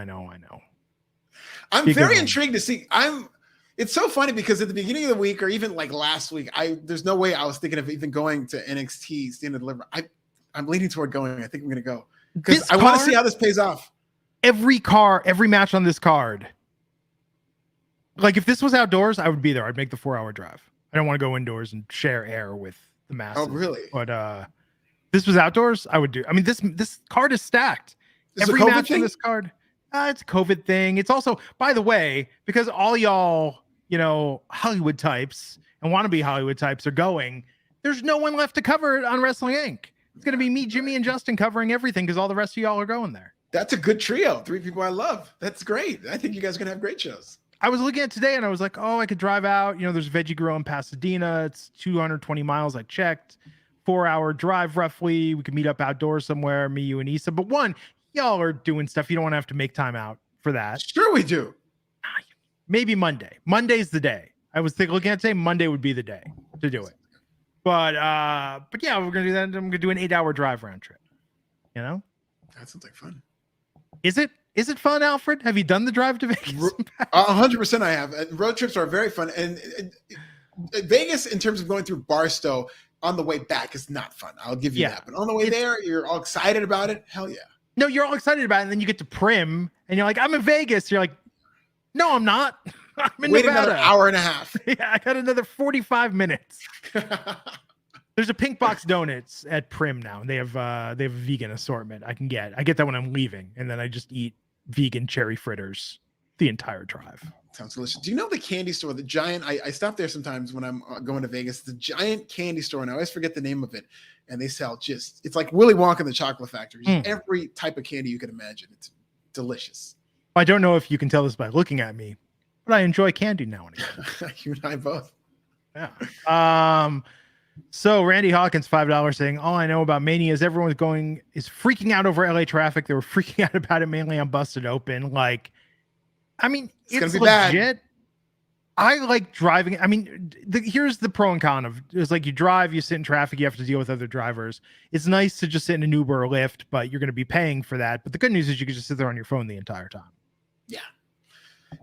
I'm very intrigued to see. It's so funny because at the beginning of the week, or even like last week, there's no way I was thinking of even going to NXT Stand and Deliver. I'm leaning toward going. I think I'm going to go because I want to see how this pays off. Every match on this card. Like if this was outdoors, I would be there. I'd make the 4-hour drive. I don't want to go indoors and share air with the masses. Oh, really? But this was outdoors, I would do. I mean, this card is stacked. Every match on this card, it's a COVID thing. It's also, by the way, because all y'all, Hollywood types and wannabe Hollywood types are going, there's no one left to cover it on Wrestling Inc. It's going to be me, Jimmy, and Justin covering everything because all the rest of y'all are going there. That's a good trio. 3 people I love. That's great. I think you guys are going to have great shows. I was looking at today and I was like, oh, I could drive out. There's a Veggie Grill in Pasadena. It's 220 miles. I checked. 4-hour drive roughly. We could meet up outdoors somewhere, me, you, and Issa. But one, y'all are doing stuff. You don't want to have to make time out for that. Sure we do. Maybe Monday. Monday's the day. I was looking at today, Monday would be the day to do it. But yeah, we're going to do that. I'm going to do an 8-hour drive round trip. That sounds like fun. Is it fun, Alfred? Have you done the drive to Vegas? 100% I have. Road trips are very fun. And Vegas, in terms of going through Barstow on the way back, is not fun. I'll give you that. But on the way there, you're all excited about it. Hell yeah. No, you're all excited about it. And then you get to Prim and you're like, I'm in Vegas. You're like, no, I'm not. I'm in Wait Nevada. another hour and a half. Yeah, I got another 45 minutes. There's a Pink Box Donuts at Prim now. They have a vegan assortment I get that when I'm leaving. And then I just eat vegan cherry fritters the entire drive. Sounds delicious. Do you know the candy store, the giant? I stop there sometimes when I'm going to Vegas. The giant candy store, and I always forget the name of it. And they sell it's like Willy Wonka and the Chocolate Factory. Every type of candy you can imagine. It's delicious. I don't know if you can tell this by looking at me, but I enjoy candy now and again. You and I both. Yeah. So Randy Hawkins, $5 saying, all I know about Mania is everyone is freaking out over LA traffic. They were freaking out about it mainly on Busted Open. Like, I mean, it's gonna be legit. bad. I like driving. I mean, here's the pro and con of it's like you drive, you sit in traffic, you have to deal with other drivers. It's nice to just sit in an Uber or Lyft, but you're going to be paying for that. But the good news is you can just sit there on your phone the entire time. Yeah.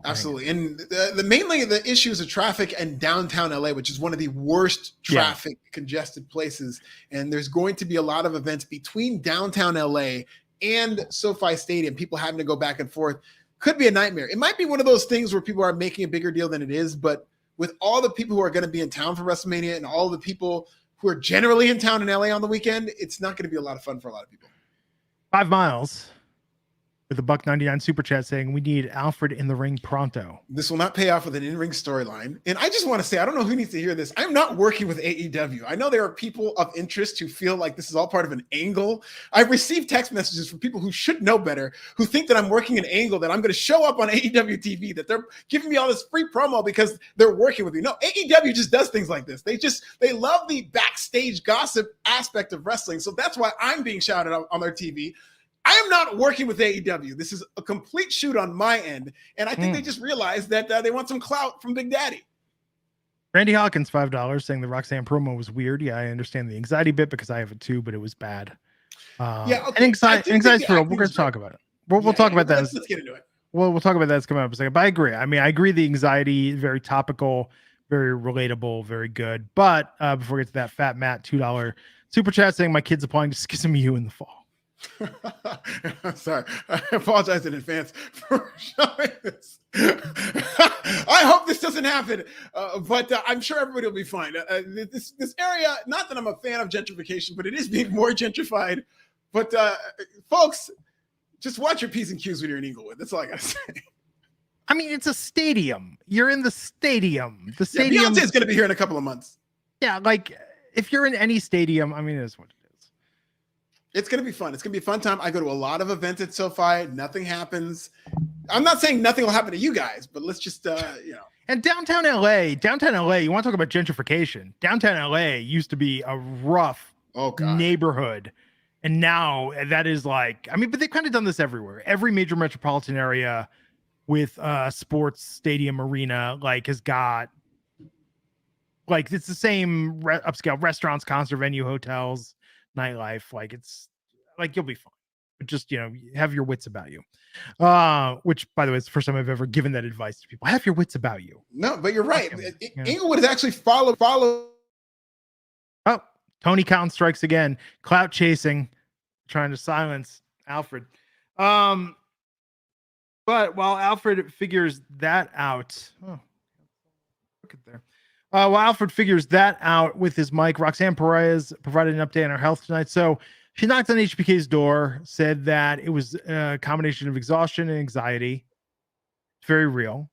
Absolutely. And mainly the issues of traffic and downtown LA, which is one of the worst traffic congested places. And there's going to be a lot of events between downtown LA and SoFi Stadium, people having to go back and forth. Could be a nightmare. It might be one of those things where people are making a bigger deal than it is, but with all the people who are going to be in town for WrestleMania and all the people who are generally in town in LA on the weekend, it's not going to be a lot of fun for a lot of people. 5 miles. With a $1.99 super chat saying we need Alfred in the ring pronto. This will not pay off with an in-ring storyline. And I just want to say, I don't know who needs to hear this. I'm not working with AEW. I know there are people of interest who feel like this is all part of an angle. I've received text messages from people who should know better, who think that I'm working an angle, that I'm going to show up on AEW TV, that they're giving me all this free promo because they're working with me. No, AEW just does things like this. They love the backstage gossip aspect of wrestling. So that's why I'm being shouted out on their TV. I am not working with AEW. This is a complete shoot on my end. And I think they just realized that they want some clout from Big Daddy. Randy Hawkins, $5 saying the Roxanne promo was weird. Yeah, I understand the anxiety bit because I have it too, but it was bad. Okay. And anxiety's real. We're going to talk about it. We'll talk about that. Let's get into it. We'll talk about that as coming up in a second. But I agree. I mean, I agree the anxiety, very topical, very relatable, very good. But before we get to that, Fat Matt, $2 super chat saying my kid's applying to Schism U in the fall. I'm sorry. I apologize in advance for showing this. I hope this doesn't happen, but I'm sure everybody will be fine. This area, not that I'm a fan of gentrification, but it is being more gentrified. But folks, just watch your P's and Q's when you're in Inglewood. That's all I got to say. I mean, it's a stadium. You're in the stadium. The stadium Beyonce's going to be here in a couple of months. Yeah, like if you're in any stadium, I mean, it is what it is. It's going to be fun. It's going to be a fun time. I go to a lot of events at SoFi. Nothing happens. I'm not saying nothing will happen to you guys, but let's just, And downtown LA, you want to talk about gentrification? Downtown LA used to be a rough neighborhood. And now that is like, I mean, but they've kind of done this everywhere. Every major metropolitan area with a sports stadium arena, like, has got, like, it's the same upscale restaurants, concert venue, hotels, nightlife. Like, it's like, you'll be fine. But just, have your wits about you. Which, by the way, it's the first time I've ever given that advice to people. Have your wits about you. No, but you're right. Inglewood has actually followed. Oh, Tony Khan strikes again. Clout chasing, trying to silence Alfred. But while Alfred figures that out, look at there. While Alfred figures that out with his mic, Roxanne Perez provided an update on her health tonight. So she knocked on HBK's door, said that it was a combination of exhaustion and anxiety. It's very real.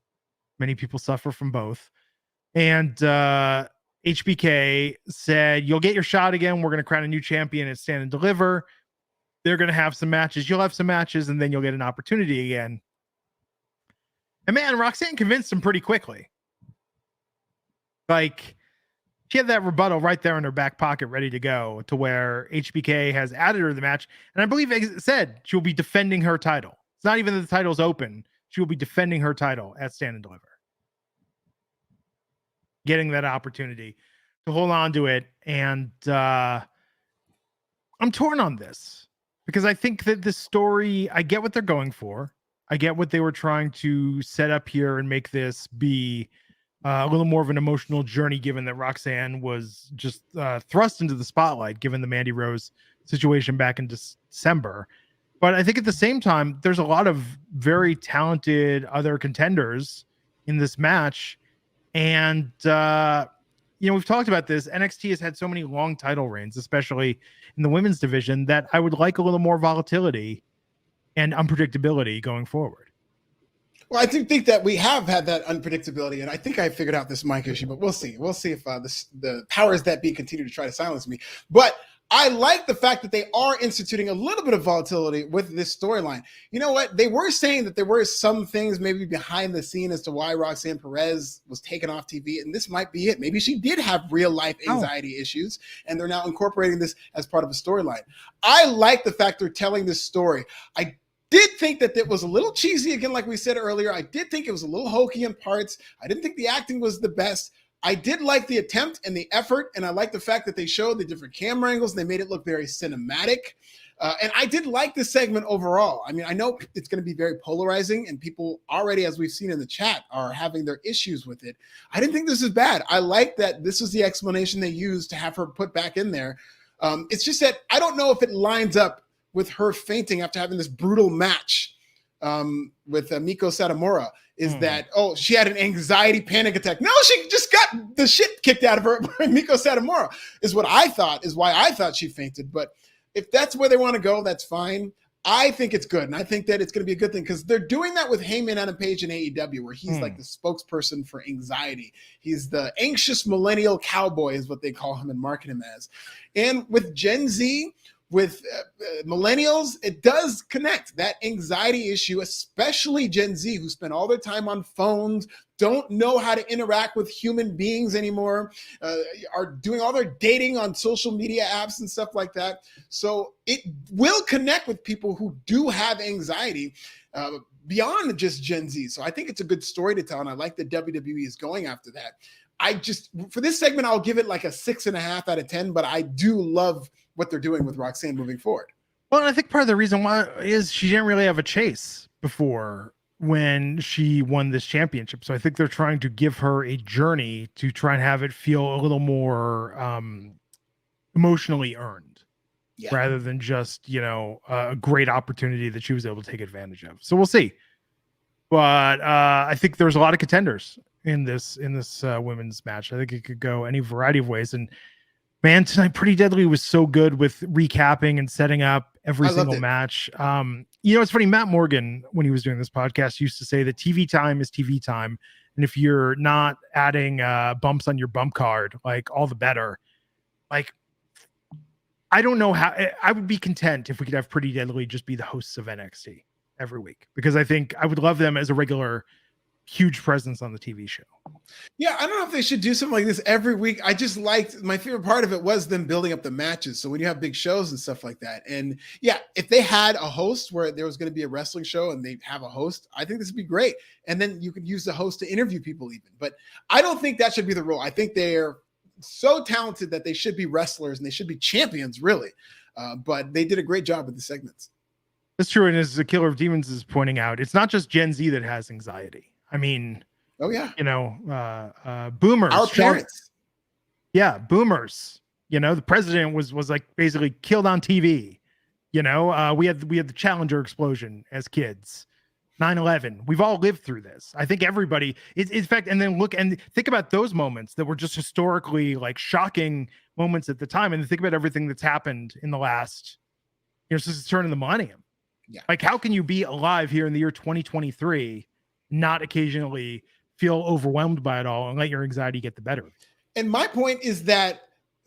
Many people suffer from both. And HBK said, you'll get your shot again. We're going to crown a new champion at Stand and Deliver. They're going to have some matches. You'll have some matches, and then you'll get an opportunity again. And man, Roxanne convinced him pretty quickly. Like, she had that rebuttal right there in her back pocket ready to go, to where HBK has added her to the match. And I believe it said she will be defending her title. It's not even that the title's open. She will be defending her title at Stand and Deliver. Getting that opportunity to hold on to it. And I'm torn on this, because I think that this story, I get what they're going for. I get what they were trying to set up here and make this be a little more of an emotional journey, given that Roxanne was just thrust into the spotlight, given the Mandy Rose situation back in December. But I think at the same time, there's a lot of very talented other contenders in this match. And, we've talked about this. NXT has had so many long title reigns, especially in the women's division, that I would like a little more volatility and unpredictability going forward. Well, I do think that we have had that unpredictability, and I think I figured out this mic issue, but we'll see. We'll see if the powers that be continue to try to silence me. But I like the fact that they are instituting a little bit of volatility with this storyline. You know what? They were saying that there were some things maybe behind the scene as to why Roxanne Perez was taken off TV, and this might be it. Maybe she did have real life anxiety issues, and they're now incorporating this as part of a storyline. I like the fact they're telling this story. I did think that it was a little cheesy, again, like we said earlier. I did think it was a little hokey in parts. I didn't think the acting was the best. I did like the attempt and the effort, and I like the fact that they showed the different camera angles and they made it look very cinematic. And I did like this segment overall. I mean, I know it's going to be very polarizing, and people already, as we've seen in the chat, are having their issues with it. I didn't think this is bad. I like that this was the explanation they used to have her put back in there. It's just that I don't know if it lines up with her fainting after having this brutal match with Miko Satomura, is that, she had an anxiety panic attack. No, she just got the shit kicked out of her by Miko Satomura, is what I thought, is why I thought she fainted. But if that's where they want to go, that's fine. I think it's good, and I think that it's going to be a good thing, because they're doing that with Heyman Adam Page in AEW, where he's like the spokesperson for anxiety. He's the anxious millennial cowboy, is what they call him and market him as. And with Gen Z, with millennials, it does connect that anxiety issue, especially Gen Z, who spend all their time on phones, don't know how to interact with human beings anymore, are doing all their dating on social media apps and stuff like that. So it will connect with people who do have anxiety beyond just Gen Z. So I think it's a good story to tell, and I like that WWE is going after that. For this segment, I'll give it like a 6.5 out of 10, but I do love what they're doing with Roxanne moving forward. Well, and I think part of the reason why is she didn't really have a chase before when she won this championship. So I think they're trying to give her a journey to try and have it feel a little more emotionally earned, rather than just, a great opportunity that she was able to take advantage of. So we'll see. But I think there's a lot of contenders in this women's match. I think it could go any variety of ways. And man, tonight Pretty Deadly was so good with recapping and setting up every single match. It's funny. Matt Morgan, when he was doing this podcast, used to say that TV time is TV time. And if you're not adding bumps on your bump card, like, all the better. Like, I don't know how I would be content if we could have Pretty Deadly just be the hosts of NXT every week, because I think I would love them as a regular huge presence on the TV show. Yeah, I don't know if they should do something like this every week. I just liked, my favorite part of it was them building up the matches. So when you have big shows and stuff like that, and yeah, if they had a host where there was going to be a wrestling show and they have a host, I think this would be great. And then you could use the host to interview people even. But I don't think that should be the rule. I think they're so talented that they should be wrestlers and they should be champions, really. But they did a great job with the segments. That's true. And as the Killer of Demons is pointing out, it's not just Gen Z that has anxiety. I mean, oh yeah, you know, boomers, our parents. Yeah, boomers. You know, the president was like basically killed on TV. You know, we had the Challenger explosion as kids. 9/11. We've all lived through this. I think everybody is, in fact, and then look and think about those moments that were just historically like shocking moments at the time, and then think about everything that's happened in the last, you know, since the turn of the millennium. Yeah. Like, how can you be alive here in the year 2023, not occasionally feel overwhelmed by it all and let your anxiety get the better? And my point is that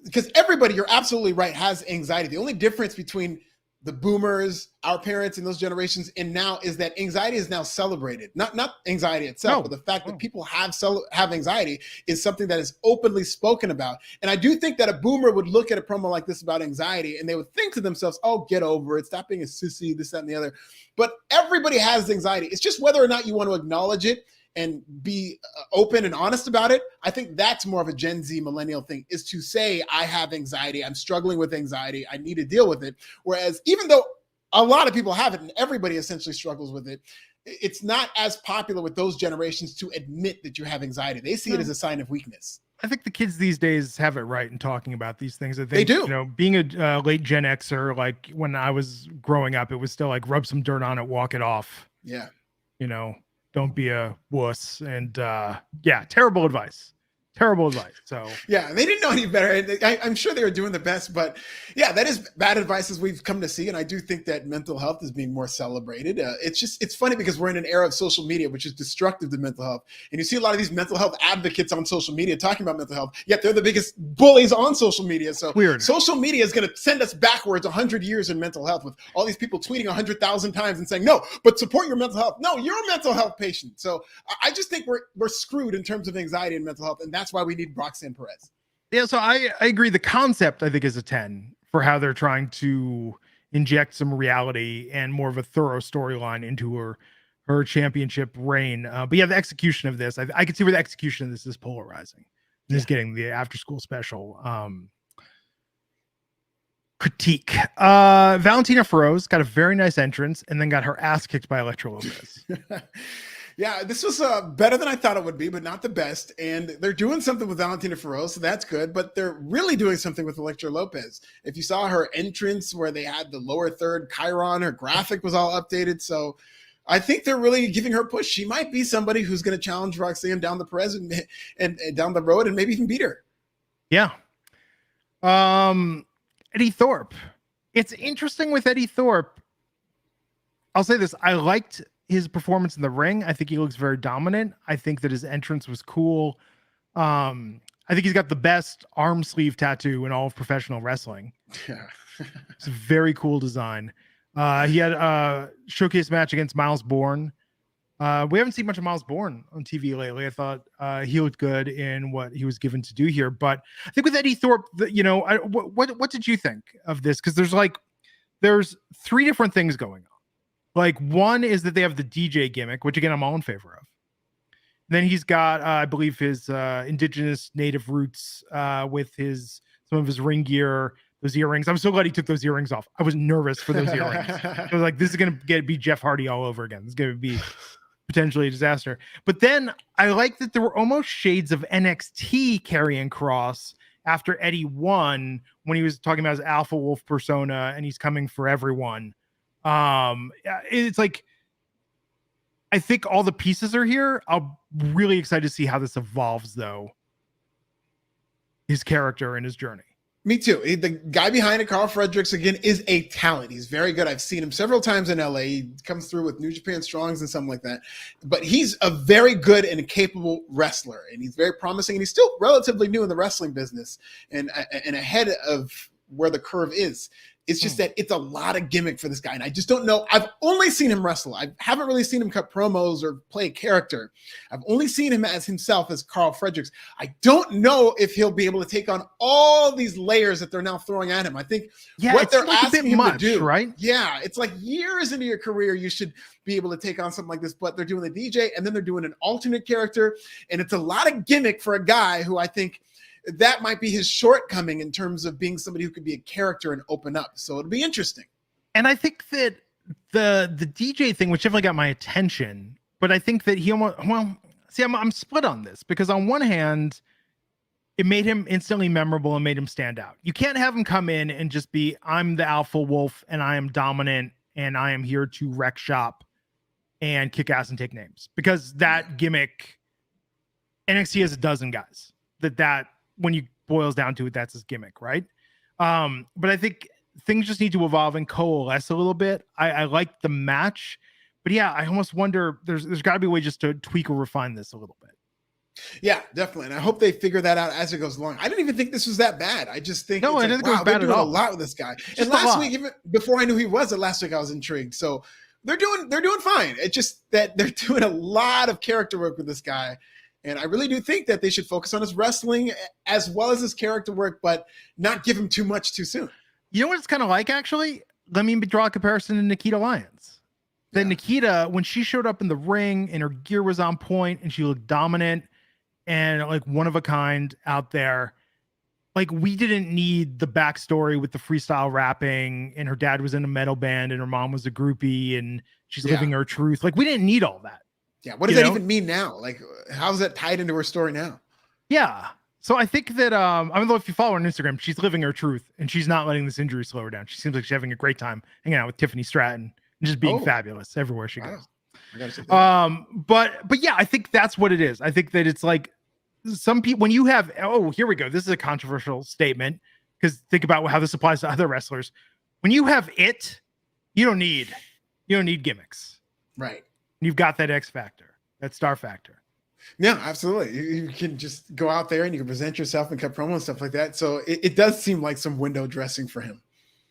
because everybody, you're absolutely right, has anxiety. The only difference between the boomers, our parents, and those generations, and now is that anxiety is now celebrated. Not anxiety itself, but the fact that people have anxiety is something that is openly spoken about. And I do think that a boomer would look at a promo like this about anxiety, and they would think to themselves, "Oh, get over it. Stop being a sissy. This, that, and the other." But everybody has anxiety. It's just whether or not you want to acknowledge it and be open and honest about it. I think that's more of a Gen Z millennial thing, is to say, I have anxiety. I'm struggling with anxiety. I need to deal with it. Whereas even though a lot of people have it and everybody essentially struggles with it, it's not as popular with those generations to admit that you have anxiety. They see it as a sign of weakness. I think the kids these days have it right in talking about these things. I think they do. You know, being a late Gen Xer, like when I was growing up, it was still like rub some dirt on it, walk it off. Yeah. You know, don't be a wuss. And yeah, terrible advice. So yeah, they didn't know any better. I'm sure they were doing the best, but yeah, that is bad advice as we've come to see. And I do think that mental health is being more celebrated. It's funny because we're in an era of social media, which is destructive to mental health. And you see a lot of these mental health advocates on social media talking about mental health, yet they're the biggest bullies on social media. So weird. Social media is going to send us backwards 100 years in mental health with all these people tweeting 100,000 times and saying, no, but support your mental health. No, you're a mental health patient. So I just think we're screwed in terms of anxiety and mental health. And that's why we need Roxanne Perez. Yeah, so I agree. The concept, I think, is a 10 for how they're trying to inject some reality and more of a thorough storyline into her championship reign. But yeah, the execution of this, I can see where the execution of this is polarizing. This is getting the after school special critique. Valentina Feroz got a very nice entrance and then got her ass kicked by Elektra Lopez. Yeah, this was better than I thought it would be, but not the best. And they're doing something with Valentina Feroz, so that's good. But they're really doing something with Elektra Lopez. If you saw her entrance where they had the lower third Chiron, her graphic was all updated. So I think they're really giving her a push. She might be somebody who's going to challenge Roxanne down the Perez and down the road and maybe even beat her. Yeah. Eddie Thorpe. It's interesting with Eddie Thorpe. I'll say this. I liked his performance in the ring. I think he looks very dominant. I think that his entrance was cool. I think he's got the best arm sleeve tattoo in all of professional wrestling. Yeah. It's a very cool design. He had a showcase match against Miles Bourne. We haven't seen much of Miles Bourne on TV lately. I thought he looked good in what he was given to do here. But I think with Eddie Thorpe, what did you think of this? Because there's three different things going on. Like, one is that they have the DJ gimmick, which again, I'm all in favor of. Then he's got, I believe, his indigenous native roots with some of his ring gear, those earrings. I'm so glad he took those earrings off. I was nervous for those earrings. I was like, this is going to be Jeff Hardy all over again. This is going to be potentially a disaster. But then I like that there were almost shades of NXT carrying cross after Eddie won when he was talking about his alpha wolf persona and he's coming for everyone. It's like, I think all the pieces are here. I'm really excited to see how this evolves, though. His character and his journey. Me too. The guy behind it, Carl Fredericks, again, is a talent. He's very good. I've seen him several times in LA. He comes through with New Japan Strongs and something like that. But he's a very good and capable wrestler, and he's very promising. And he's still relatively new in the wrestling business and ahead of where the curve is. It's just that it's a lot of gimmick for this guy. And I just don't know. I've only seen him wrestle. I haven't really seen him cut promos or play a character. I've only seen him as himself, as Carl Fredericks. I don't know if he'll be able to take on all these layers that they're now throwing at him. I think what they're asking him to do, right? Yeah, it's like years into your career, you should be able to take on something like this, but they're doing the DJ and then they're doing an alternate character. And it's a lot of gimmick for a guy who I think that might be his shortcoming in terms of being somebody who could be a character and open up. So it'll be interesting. And I think that the DJ thing, which definitely got my attention, but I think that he almost, I'm split on this because on one hand, it made him instantly memorable and made him stand out. You can't have him come in and just be, I'm the alpha wolf and I am dominant and I am here to wreck shop and kick ass and take names, because that gimmick, NXT has a dozen guys that when you boils down to it, that's his gimmick, right? But I think things just need to evolve and coalesce a little bit. I like the match, but yeah, I almost wonder there's got to be a way just to tweak or refine this a little bit. Yeah, definitely. And I hope they figure that out as it goes along. I didn't even think this was that bad. I just think I didn't think it was bad at all. A lot with this guy. And last week, even before I knew he was, last week I was intrigued. So they're doing fine. It's just that they're doing a lot of character work with this guy. And I really do think that they should focus on his wrestling as well as his character work, but not give him too much too soon. You know what it's kind of like, actually? Let me draw a comparison to Nikita Lyons. Then Nikita, when she showed up in the ring and her gear was on point and she looked dominant and like one of a kind out there, like we didn't need the backstory with the freestyle rapping and her dad was in a metal band and her mom was a groupie and she's living her truth. Like we didn't need all that. Yeah, what does that even mean now? Like, how's that tied into her story now? Yeah. So I think that, I don't know if you follow her on Instagram, she's living her truth and she's not letting this injury slow her down. She seems like she's having a great time hanging out with Tiffany Stratton and just being fabulous everywhere she goes. I gotta say that. But yeah, I think that's what it is. I think that it's like some people, when you have, here we go. This is a controversial statement because think about how this applies to other wrestlers. When you have you don't need gimmicks. Right. You've got that X factor, that star factor. Yeah, absolutely. You can just go out there and you can present yourself and cut promo and stuff like that. So it does seem like some window dressing for him.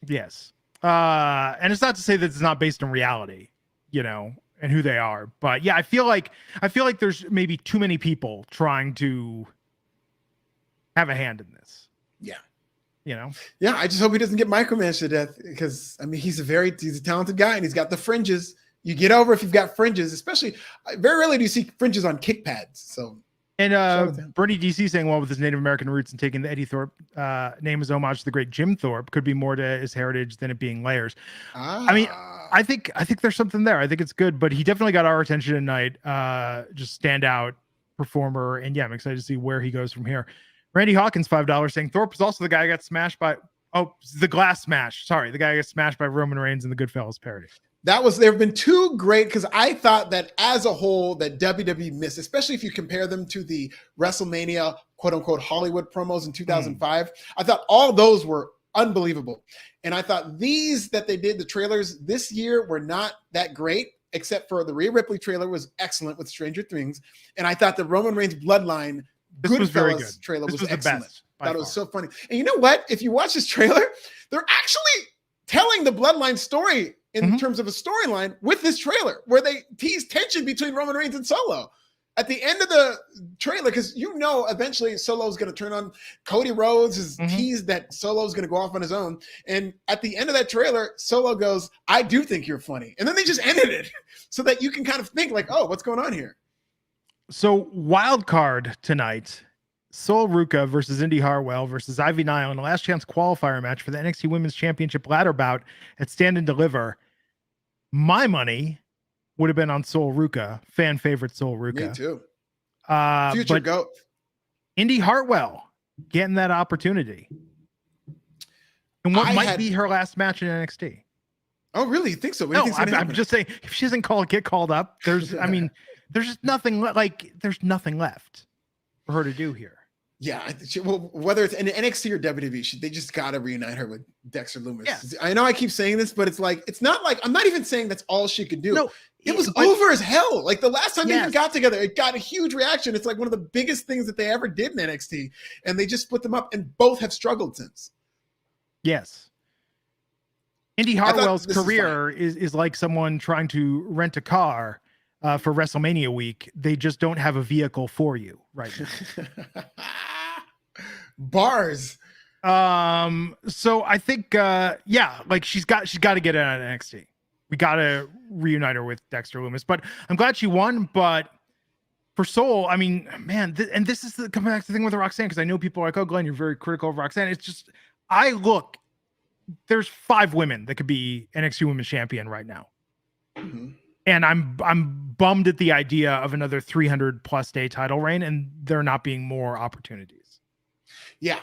Yes. And it's not to say that it's not based on reality, and who they are. But yeah, I feel like there's maybe too many people trying to have a hand in this. Yeah. Yeah, I just hope he doesn't get micromanaged to death because I mean he's a talented guy and he's got the fringes. You get over if you've got fringes, especially very rarely do you see fringes on kick pads. So, and Bernie DC saying, well, with his Native American roots and taking the Eddie Thorpe name as homage to the great Jim Thorpe could be more to his heritage than it being layers. I mean, I think there's something there. I think it's good, but he definitely got our attention tonight. Just standout performer, and yeah, I'm excited to see where he goes from here. Randy Hawkins, $5 saying Thorpe was also the guy who got smashed by the glass smash. Sorry, the guy who got smashed by Roman Reigns in the Goodfellas parody. There have been two great, because I thought that as a whole that WWE missed, especially if you compare them to the WrestleMania quote unquote Hollywood promos in 2005. I thought all those were unbelievable. And I thought these that they did, the trailers this year were not that great, except for the Rhea Ripley trailer was excellent with Stranger Things. And I thought the Roman Reigns Bloodline Goodfellas trailer was excellent. Best, I thought it was so funny. And you know what? If you watch this trailer, they're actually telling the Bloodline story in terms of a storyline with this trailer where they tease tension between Roman Reigns and Solo. At the end of the trailer, because eventually Solo is going to turn on Cody Rhodes, has teased that Solo is going to go off on his own. And at the end of that trailer, Solo goes, I do think you're funny. And then they just ended it so that you can kind of think like, oh, what's going on here? So wild card tonight, Sol Ruca versus Indy Hartwell versus Ivy Nile in a last chance qualifier match for the NXT Women's Championship ladder bout at Stand and Deliver. My money would have been on Sol Ruca, fan favorite Sol Ruca. Me too. Future GOAT. Indy Hartwell getting that opportunity. And what might be her last match in NXT. Oh, really? You think so? No, I'm just saying, if she doesn't get called up, there's just nothing there's nothing left for her to do here. Yeah, whether it's in NXT or WWE, they just got to reunite her with Dexter Lumis. Yeah. I know I keep saying this, but it's not like I'm not even saying that's all she could do. No, it was over as hell. Like the last time they even got together, it got a huge reaction. It's like one of the biggest things that they ever did in NXT, and they just split them up, and both have struggled since. Yes. Indy Hartwell's career is like someone trying to rent a car for WrestleMania week. They just don't have a vehicle for you right now. Bars. So I think, like she's got to get out of NXT. We got to reunite her with Dexter Lumis, but I'm glad she won. But for Soul, I mean, man, and this is coming back to the thing with Roxanne, because I know people are like, oh, Glenn, you're very critical of Roxanne. It's just, there's 5 women that could be NXT Women's Champion right now. Mm-hmm. And I'm bummed at the idea of another 300+ day title reign and there not being more opportunities. Yeah,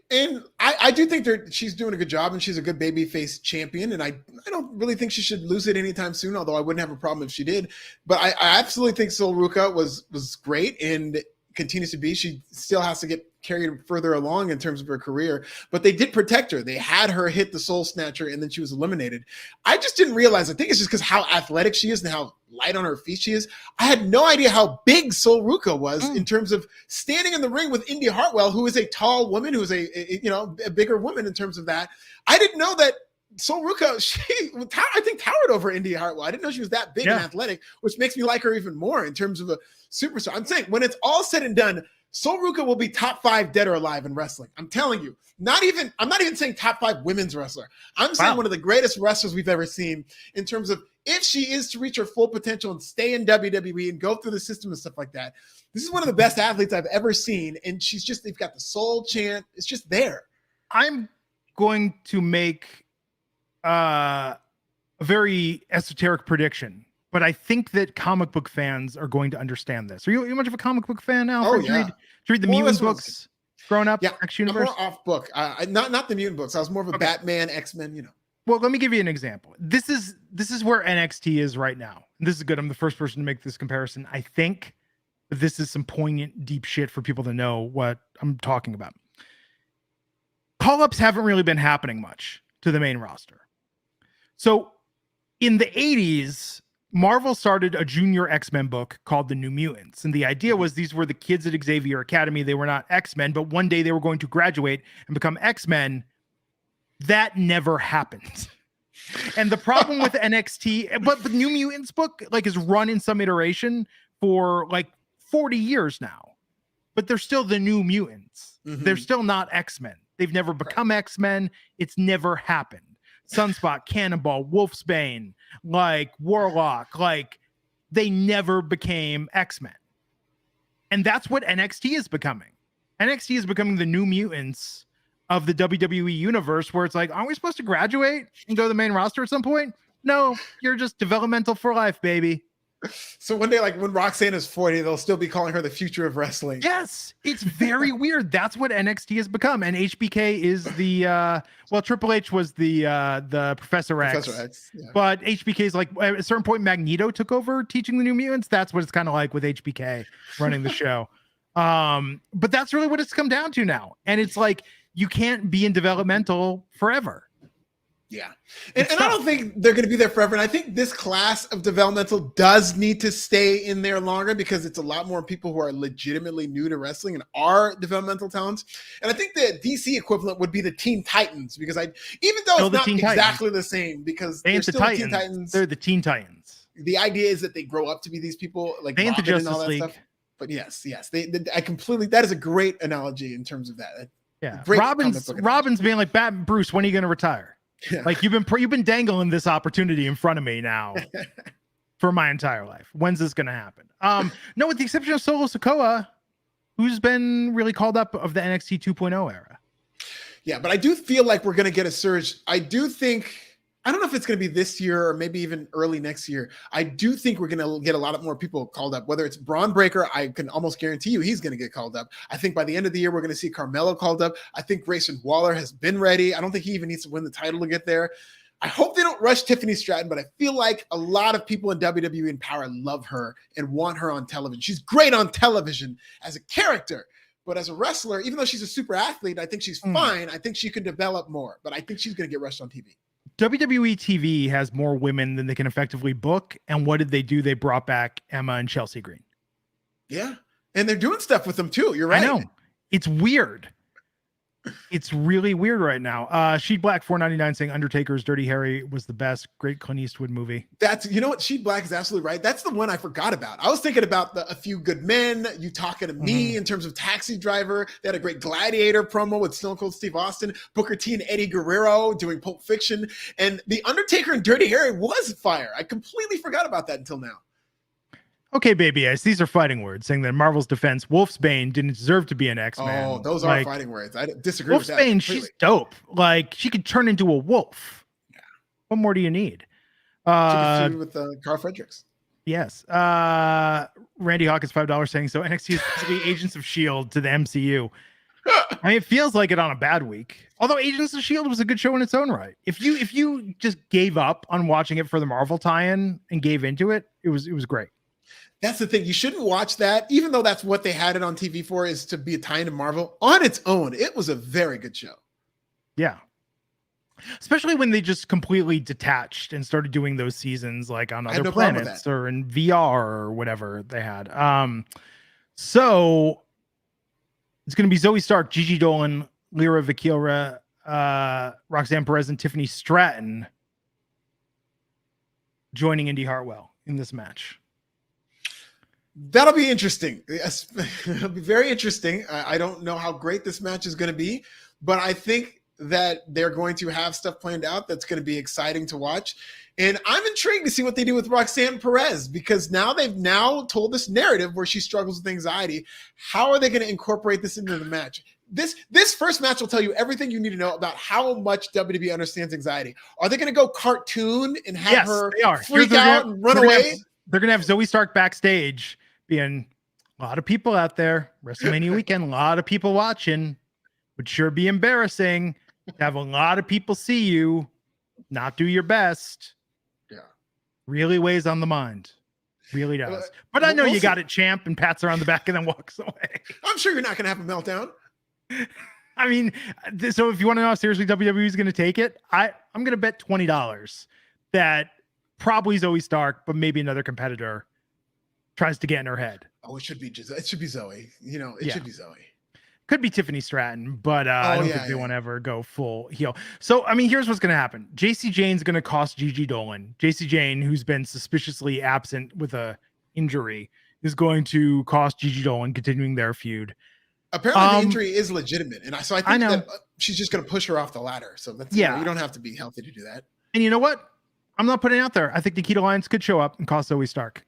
and I do think she's doing a good job, and she's a good babyface champion, and I don't really think she should lose it anytime soon, although I wouldn't have a problem if she did. But I absolutely think Sol Ruca was great and continues to be. She still has to get carried further along in terms of her career, but they did protect her. They had her hit the Soul Snatcher, and then she was eliminated. I just didn't realize. I think it's just because how athletic she is and how light on her feet she is. I had no idea how big Sol Ruca was in terms of standing in the ring with Indy Hartwell, who is a tall woman, who is a bigger woman in terms of that. I didn't know that Sol Ruca, I think towered over Indy Hartwell. I didn't know she was that big and athletic, which makes me like her even more in terms of a superstar. I'm saying when it's all said and done, Sol Ruca will be top 5 dead or alive in wrestling. I'm telling you. I'm not even saying top 5 women's wrestler. I'm saying one of the greatest wrestlers we've ever seen in terms of if she is to reach her full potential and stay in WWE and go through the system and stuff like that. This is one of the best athletes I've ever seen. And they've got the soul chant. It's just there. I'm going to make a very esoteric prediction, but I think that comic book fans are going to understand this. Are you much of a comic book fan now? Oh, yeah. Did you read the Mutant books growing up? Yeah, X Universe? I'm more off book. Not the Mutant books. I was more of a Batman, X-Men, Well, let me give you an example. This is where NXT is right now. This is good. I'm the first person to make this comparison. I think this is some poignant, deep shit for people to know what I'm talking about. Call-ups haven't really been happening much to the main roster. So in the 80s, Marvel started a junior X-Men book called The New Mutants. And the idea was these were the kids at Xavier Academy. They were not X-Men, but one day they were going to graduate and become X-Men. That never happened. And the problem with NXT, but the New Mutants book is run in some iteration for 40 years now. But they're still the New Mutants. Mm-hmm. They're still not X-Men. They've never become X-Men. It's never happened. Sunspot, Cannonball, Wolfsbane, Warlock, they never became X-Men. And that's what NXT is becoming. NXT is becoming the New Mutants of the WWE universe, where it's aren't we supposed to graduate and go to the main roster at some point? No, you're just developmental for life, baby. So one day, when Roxanne is 40, they'll still be calling her the future of wrestling. Yes, it's very weird. That's what NXT has become. And HBK is the Triple H was the Professor X. Professor X, yeah. But HBK is at a certain point, Magneto took over teaching the New Mutants. That's what it's kind of like with HBK running the show. But that's really what it's come down to now. And it's you can't be in developmental forever. Yeah. And I don't think they're going to be there forever. And I think this class of developmental does need to stay in there longer because it's a lot more people who are legitimately new to wrestling and are developmental talents. And I think the DC equivalent would be the Teen Titans because even though it's not exactly the same because they're still the Teen Titans. They're the Teen Titans. The idea is that they grow up to be these people they ain't the Justice League. Stuff. But yes. That is a great analogy in terms of that. Yeah. Robin's being like, Bruce, when are you going to retire? Yeah. You've been dangling this opportunity in front of me now for my entire life. When's this going to happen? No, with the exception of Solo Sikoa, who's been really called up of the NXT 2.0 era. Yeah, but I do feel like we're going to get a surge. I don't know if it's going to be this year or maybe even early next year. I do think we're going to get a lot more people called up, whether it's Braun Breaker. I can almost guarantee you he's going to get called up. I think by the end of the year, we're going to see Carmelo called up. I think Grayson Waller has been ready. I don't think he even needs to win the title to get there. I hope they don't rush Tiffany Stratton, but I feel like a lot of people in WWE and Power love her and want her on television. She's great on television as a character, but as a wrestler, even though she's a super athlete, I think she's fine. I think she could develop more, but I think she's going to get rushed on TV. WWE TV has more women than they can effectively book. And what did they do? They brought back Emma and Chelsea Green. Yeah. And they're doing stuff with them too. You're right. I know. It's weird. It's really weird right now. Sheet Black 499 saying Undertaker's Dirty Harry was the best. Great Clint Eastwood movie. That's, you know what, Sheet Black is absolutely right. That's the one I forgot about. I was thinking about A Few Good Men, You Talking to Me in terms of Taxi Driver. They had a great Gladiator promo with Stone Cold Steve Austin, Booker T and Eddie Guerrero doing Pulp Fiction, and The Undertaker and Dirty Harry was fire. I completely forgot about that until now. Okay, Baby Ice, these are fighting words saying that in Marvel's defense, Wolfsbane didn't deserve to be an X-Man. Oh, those are fighting words. I disagree with that. Wolfsbane, she's dope. Like, she could turn into a wolf. Yeah. What more do you need? She could feud with Carl Fredericks. Yes. Randy Hawkins, $5 saying, so NXT is basically Agents of S.H.I.E.L.D. to the MCU. I mean, it feels like it on a bad week. Although Agents of S.H.I.E.L.D. was a good show in its own right. If you just gave up on watching it for the Marvel tie-in and gave into it, it was great. That's the thing. You shouldn't watch that, even though that's what they had it on TV for, is to be a tie into Marvel. On its own, it was a very good show. Yeah. Especially when they just completely detached and started doing those seasons like on other planets or in VR or whatever they had. So it's going to be Zoe Stark, Gigi Dolan, Lyra Vakira, Roxanne Perez, and Tiffany Stratton joining Indy Hartwell in this match. That'll be interesting. It'll be very interesting. I don't know how great this match is going to be, but I think that they're going to have stuff planned out that's going to be exciting to watch. And I'm intrigued to see what they do with Roxanne Perez, because now they've told this narrative where she struggles with anxiety. How are they going to incorporate this into the match? This first match will tell you everything you need to know about how much WWE understands anxiety. Are they going to go cartoon and have her freak out and run away? They're going to have Zoe Stark backstage being a lot of people out there. WrestleMania weekend, a lot of people watching. Would sure be embarrassing to have a lot of people see you not do your best. Yeah. Really weighs on the mind. Really does. But I know you got it, champ, and pats her on the back and then walks away. I'm sure you're not going to have a meltdown. I mean, so if you want to know how seriously WWE is going to take it, I'm going to bet $20 that probably Zoe Stark, but maybe another competitor tries to get in her head. Oh, it should be Zoe. You know, it should be Zoe. Could be Tiffany Stratton, but I don't think they want to ever go full heel. So, I mean, here's what's going to happen. JC Jane's going to cost Gigi Dolan. JC Jane, who's been suspiciously absent with a injury, is going to cost Gigi Dolan, continuing their feud. Apparently, the injury is legitimate, and so I think that she's just going to push her off the ladder. So that's you don't have to be healthy to do that. And you know what? I'm not putting it out there. I think Nikita Lyons could show up and cost Zoe Stark.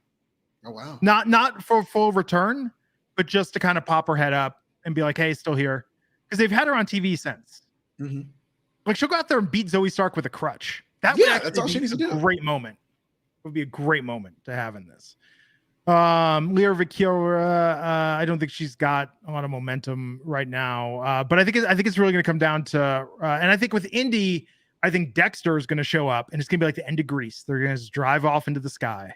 Oh wow! Not for full return, but just to kind of pop her head up and be like, "Hey, still here," because they've had her on TV since. Mm-hmm. Like she'll go out there and beat Zoe Stark with a crutch. That's all she needs to do. Great moment. It would be a great moment to have in this. Lyra Vakira, I don't think she's got a lot of momentum right now, but I think it's really going to come down to, and I think with Indy, I think Dexter is going to show up, and it's going to be like the end of Grease. They're going to just drive off into the sky.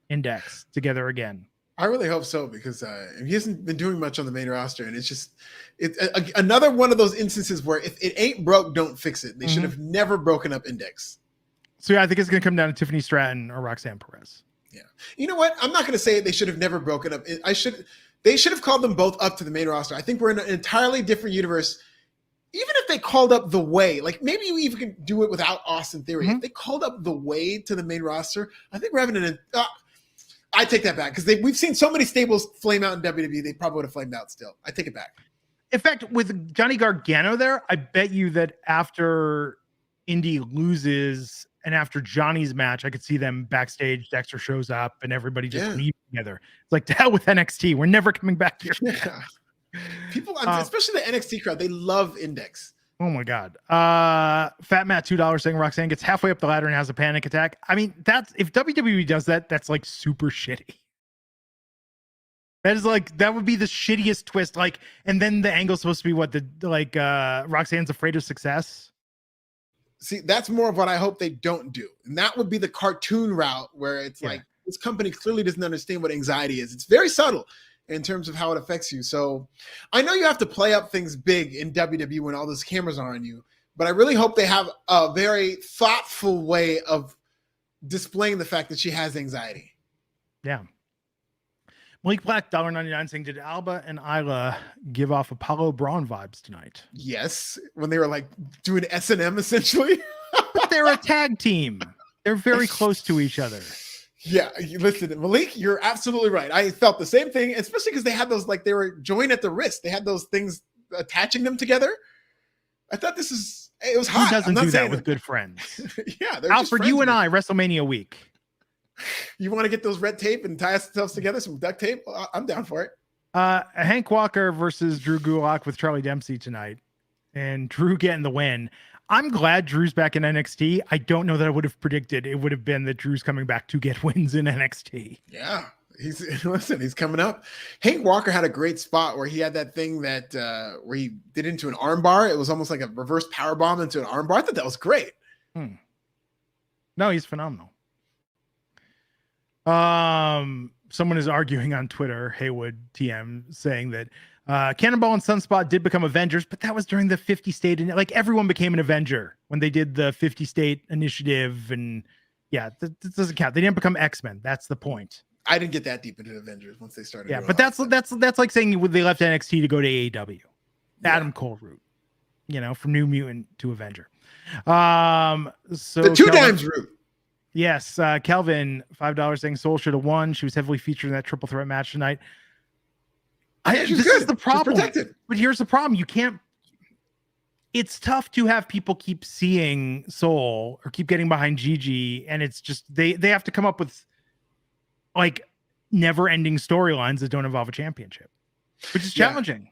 Index together again. I really hope so, because he hasn't been doing much on the main roster, and it's another one of those instances where if it ain't broke, don't fix it. They should have never broken up Index. So yeah, I think it's going to come down to Tiffany Stratton or Roxanne Perez. Yeah, you know what? I'm not going to say they should have never broken up. They should have called them both up to the main roster. I think we're in an entirely different universe. Even if they called up The Way, like maybe you even can do it without Austin Theory. If they called up The Way to the main roster, I think we're having I take that back, because we've seen so many stables flame out in WWE. They probably would have flamed out still. I take it back. In fact, with Johnny Gargano there, I bet you that after Indy loses and after Johnny's match, I could see them backstage. Dexter shows up and everybody just leaves together. It's like, to hell with NXT. We're never coming back here. Yeah. People, especially the NXT crowd, they love Index. Oh my God. Fat Matt, $2 saying Roxanne gets halfway up the ladder and has a panic attack. I mean, if WWE does that, that's like super shitty. That would be the shittiest twist. Like, and then the angle's supposed to be Roxanne's afraid of success. See, that's more of what I hope they don't do. And that would be the cartoon route, where it's like, this company clearly doesn't understand what anxiety is. It's very subtle in terms of how it affects you. So I know you have to play up things big in WWE when all those cameras are on you, but I really hope they have a very thoughtful way of displaying the fact that she has anxiety. Yeah. Malik Black, $1.99 saying, did Alba and Isla give off Apollo Braun vibes tonight? Yes, when they were like doing S&M essentially. But they're a tag team. They're very close to each other. Yeah, listen, Malik, you're absolutely right. I felt the same thing, especially because they had those, like, they were joined at the wrist. They had those things attaching them together. I thought it was hot. Who doesn't do that with good friends? Yeah. Alfred, you and I, WrestleMania week. You want to get those red tape and tie ourselves together, some duct tape? I'm down for it. Hank Walker versus Drew Gulak with Charlie Dempsey tonight, and Drew getting the win. I'm glad Drew's back in NXT. I don't know that I would have predicted it would have been that Drew's coming back to get wins in NXT. Yeah, he's coming up. Hank Walker had a great spot where he had that thing that where he did into an armbar. It was almost like a reverse power bomb into an armbar. I thought that was great. No, he's phenomenal. Someone is arguing on Twitter, Haywood TM, saying that Cannonball and Sunspot did become Avengers, but that was during the 50 state, and like everyone became an Avenger when they did the 50 state initiative. And yeah, that doesn't count. They didn't become X-Men. That's the point. I didn't get that deep into Avengers once they started. Yeah, but that's like saying they left NXT to go to AEW. Adam Cole route, from New Mutant to Avenger. So the 2 times route. Yes, Kelvin, $5 saying Soul should have won. She was heavily featured in that triple threat match tonight. This is the problem. But here's the problem. You can't. It's tough to have people keep seeing Soul or keep getting behind Gigi, and it's just they have to come up with like never-ending storylines that don't involve a championship, which is challenging.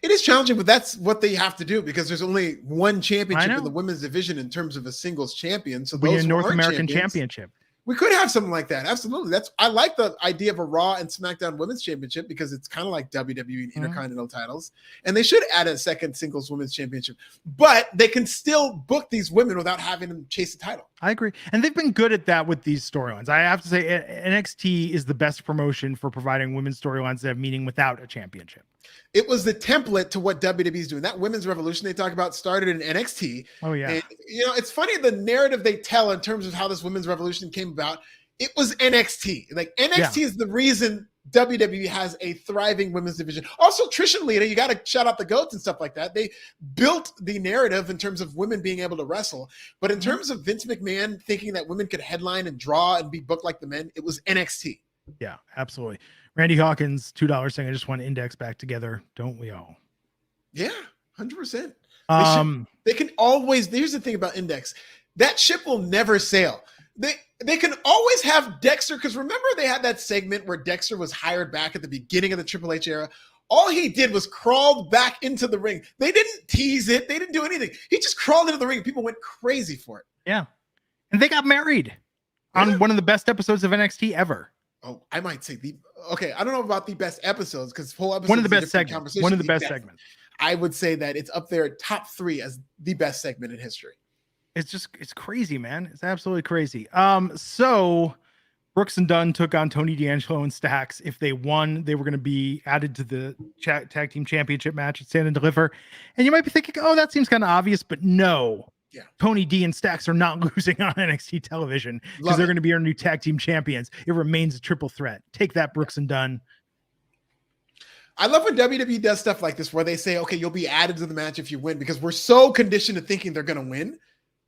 It is challenging, but that's what they have to do because there's only one championship in the women's division in terms of a singles champion. So we need a North American championship. We could have something like that. Absolutely. I like the idea of a Raw and SmackDown Women's Championship because it's kind of like WWE Intercontinental titles. And they should add a second singles women's championship. But they can still book these women without having them chase the title. I agree. And they've been good at that with these storylines. I have to say NXT is the best promotion for providing women's storylines that have meaning without a championship. It was the template to what WWE is doing. That women's revolution they talk about started in NXT. Oh, yeah. And, it's funny the narrative they tell in terms of how this women's revolution came about. It was NXT. Like NXT is the reason WWE has a thriving women's division. Also, Trish and Lita, you got to shout out the GOATs and stuff like that. They built the narrative in terms of women being able to wrestle. But in terms of Vince McMahon thinking that women could headline and draw and be booked like the men, it was NXT. Yeah, absolutely. Randy Hawkins, $2 saying, I just want to index back together. Don't we all? Yeah, 100%. They can always, here's the thing about index. That ship will never sail. They can always have Dexter, because remember they had that segment where Dexter was hired back at the beginning of the Triple H era. All he did was crawled back into the ring. They didn't tease it. They didn't do anything. He just crawled into the ring. People went crazy for it. Yeah. And they got married on one of the best episodes of NXT ever. Oh, I might say I don't know about the best episodes because whole episode one of the best segments. One of the best segments. I would say that it's up there top 3 as the best segment in history. It's crazy, man. It's absolutely crazy. So Brooks and Dunn took on Tony D'Angelo and Stax. If they won, they were going to be added to the tag team championship match at Stand and Deliver. And you might be thinking, oh, that seems kind of obvious, but no. Yeah. Tony D and Stax are not losing on NXT television because they're going to be our new tag team champions. It remains a triple threat. Take that, Brooks and Dunn. I love when WWE does stuff like this where they say, okay, you'll be added to the match if you win, because we're so conditioned to thinking they're going to win.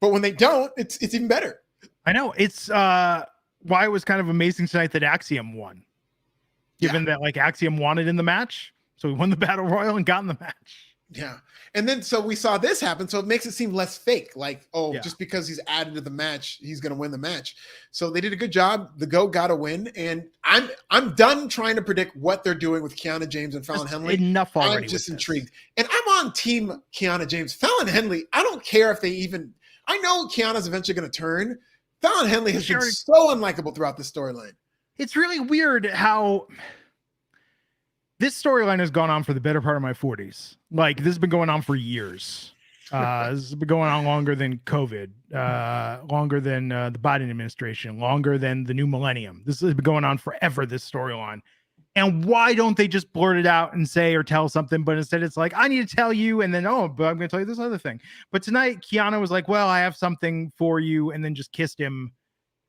But when they don't, it's even better. I know. It's why it was kind of amazing tonight that Axiom won. Given that like Axiom wanted in the match. So he won the Battle Royal and got in the match. Yeah. And then so we saw this happen. So it makes it seem less fake. Like, just because he's added to the match, he's going to win the match. So they did a good job. The GOAT got a win. And I'm done trying to predict what they're doing with Kiana James and Fallon Henley. Enough already. I'm just intrigued. And I'm on team Kiana James. Fallon Henley, I don't care if they even, I know Kiana's eventually going to turn. Fallon Henley has been so unlikable throughout this storyline. It's really weird how this storyline has gone on for the better part of my 40s. Like, this has been going on for years. This has been going on longer than COVID, longer than the Biden administration, longer than the new millennium. This has been going on forever, this storyline. And why don't they just blurt it out and say or tell something? But instead it's like, I need to tell you. And then, but I'm going to tell you this other thing. But tonight, Kiana was like, well, I have something for you. And then just kissed him.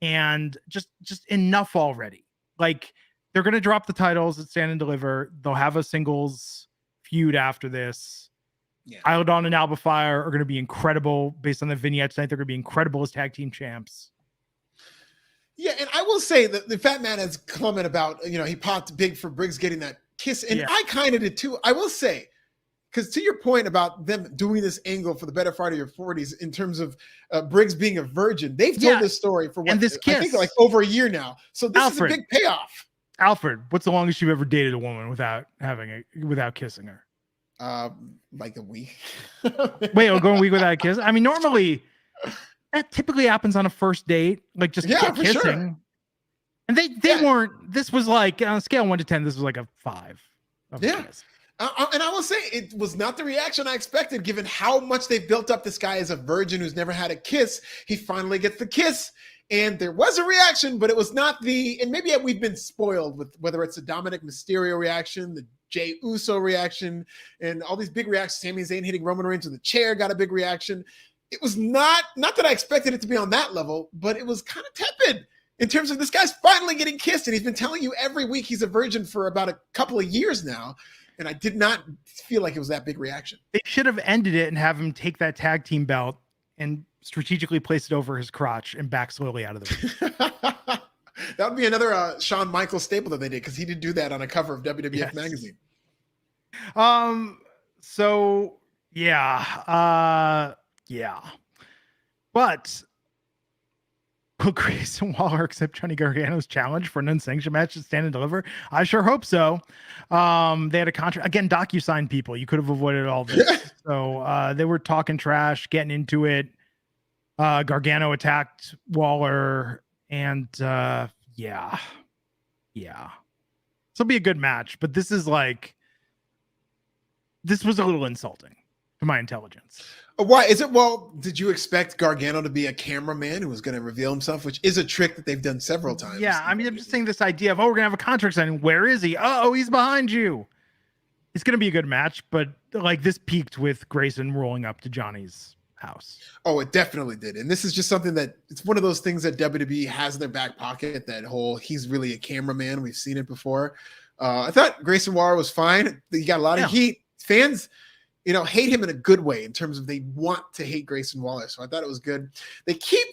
And just enough already. Like, they're going to drop the titles at Stand and Deliver. They'll have a singles feud after this. Yeah. Isla Dawn and Alba Fire are going to be incredible based on the vignette tonight. They're going to be incredible as tag team champs. Yeah, and I will say that the Fat Man has comment about, he popped big for Briggs getting that kiss, and I kind of did too. I will say, because to your point about them doing this angle for the better part of your 40s in terms of Briggs being a virgin, they've told this story for what, this kiss, I think like over a year now. So this is a big payoff. Alfred, what's the longest you've ever dated a woman without kissing her? Like a week. Wait, we'll go a week without a kiss? I mean, normally that typically happens on a first date, like just kissing. Sure. And they weren't. This was like on a scale of 1 to 10. This was like a 5. Yeah. And I will say it was not the reaction I expected, given how much they've built up this guy as a virgin who's never had a kiss. He finally gets the kiss, and there was a reaction, but it was not and maybe we've been spoiled with whether it's the Dominic Mysterio reaction, the Jey Uso reaction, and all these big reactions. Sami Zayn hitting Roman Reigns in the chair got a big reaction. It was not that I expected it to be on that level, but it was kind of tepid in terms of this guy's finally getting kissed, and he's been telling you every week he's a virgin for about a couple of years now. And I did not feel like it was that big reaction. They should have ended it and have him take that tag team belt and strategically place it over his crotch and back slowly out of the ring. That would be another Shawn Michaels staple that they did, because he did do that on a cover of WWF magazine. So yeah. But will Grayson Waller accept Johnny Gargano's challenge for an unsanctioned match to Stand and Deliver? I sure hope so. They had a contract. Again, DocuSign people. You could have avoided all this. So they were talking trash, getting into it. Gargano attacked Waller. And yeah. This will be a good match. But this was a little insulting to my intelligence. Why is it? Well, did you expect Gargano to be a cameraman who was going to reveal himself, which is a trick that they've done several times? Yeah, I mean, I'm just saying this idea of, we're going to have a contract signing. Where is he? Oh, he's behind you. It's going to be a good match, but like this peaked with Grayson rolling up to Johnny's house. Oh, it definitely did. And this is just something that it's one of those things that WWE has in their back pocket, that whole he's really a cameraman. We've seen it before. I thought Grayson Waller was fine. He got a lot of heat. Fans hate him in a good way in terms of they want to hate Grayson Waller. So I thought it was good. They keep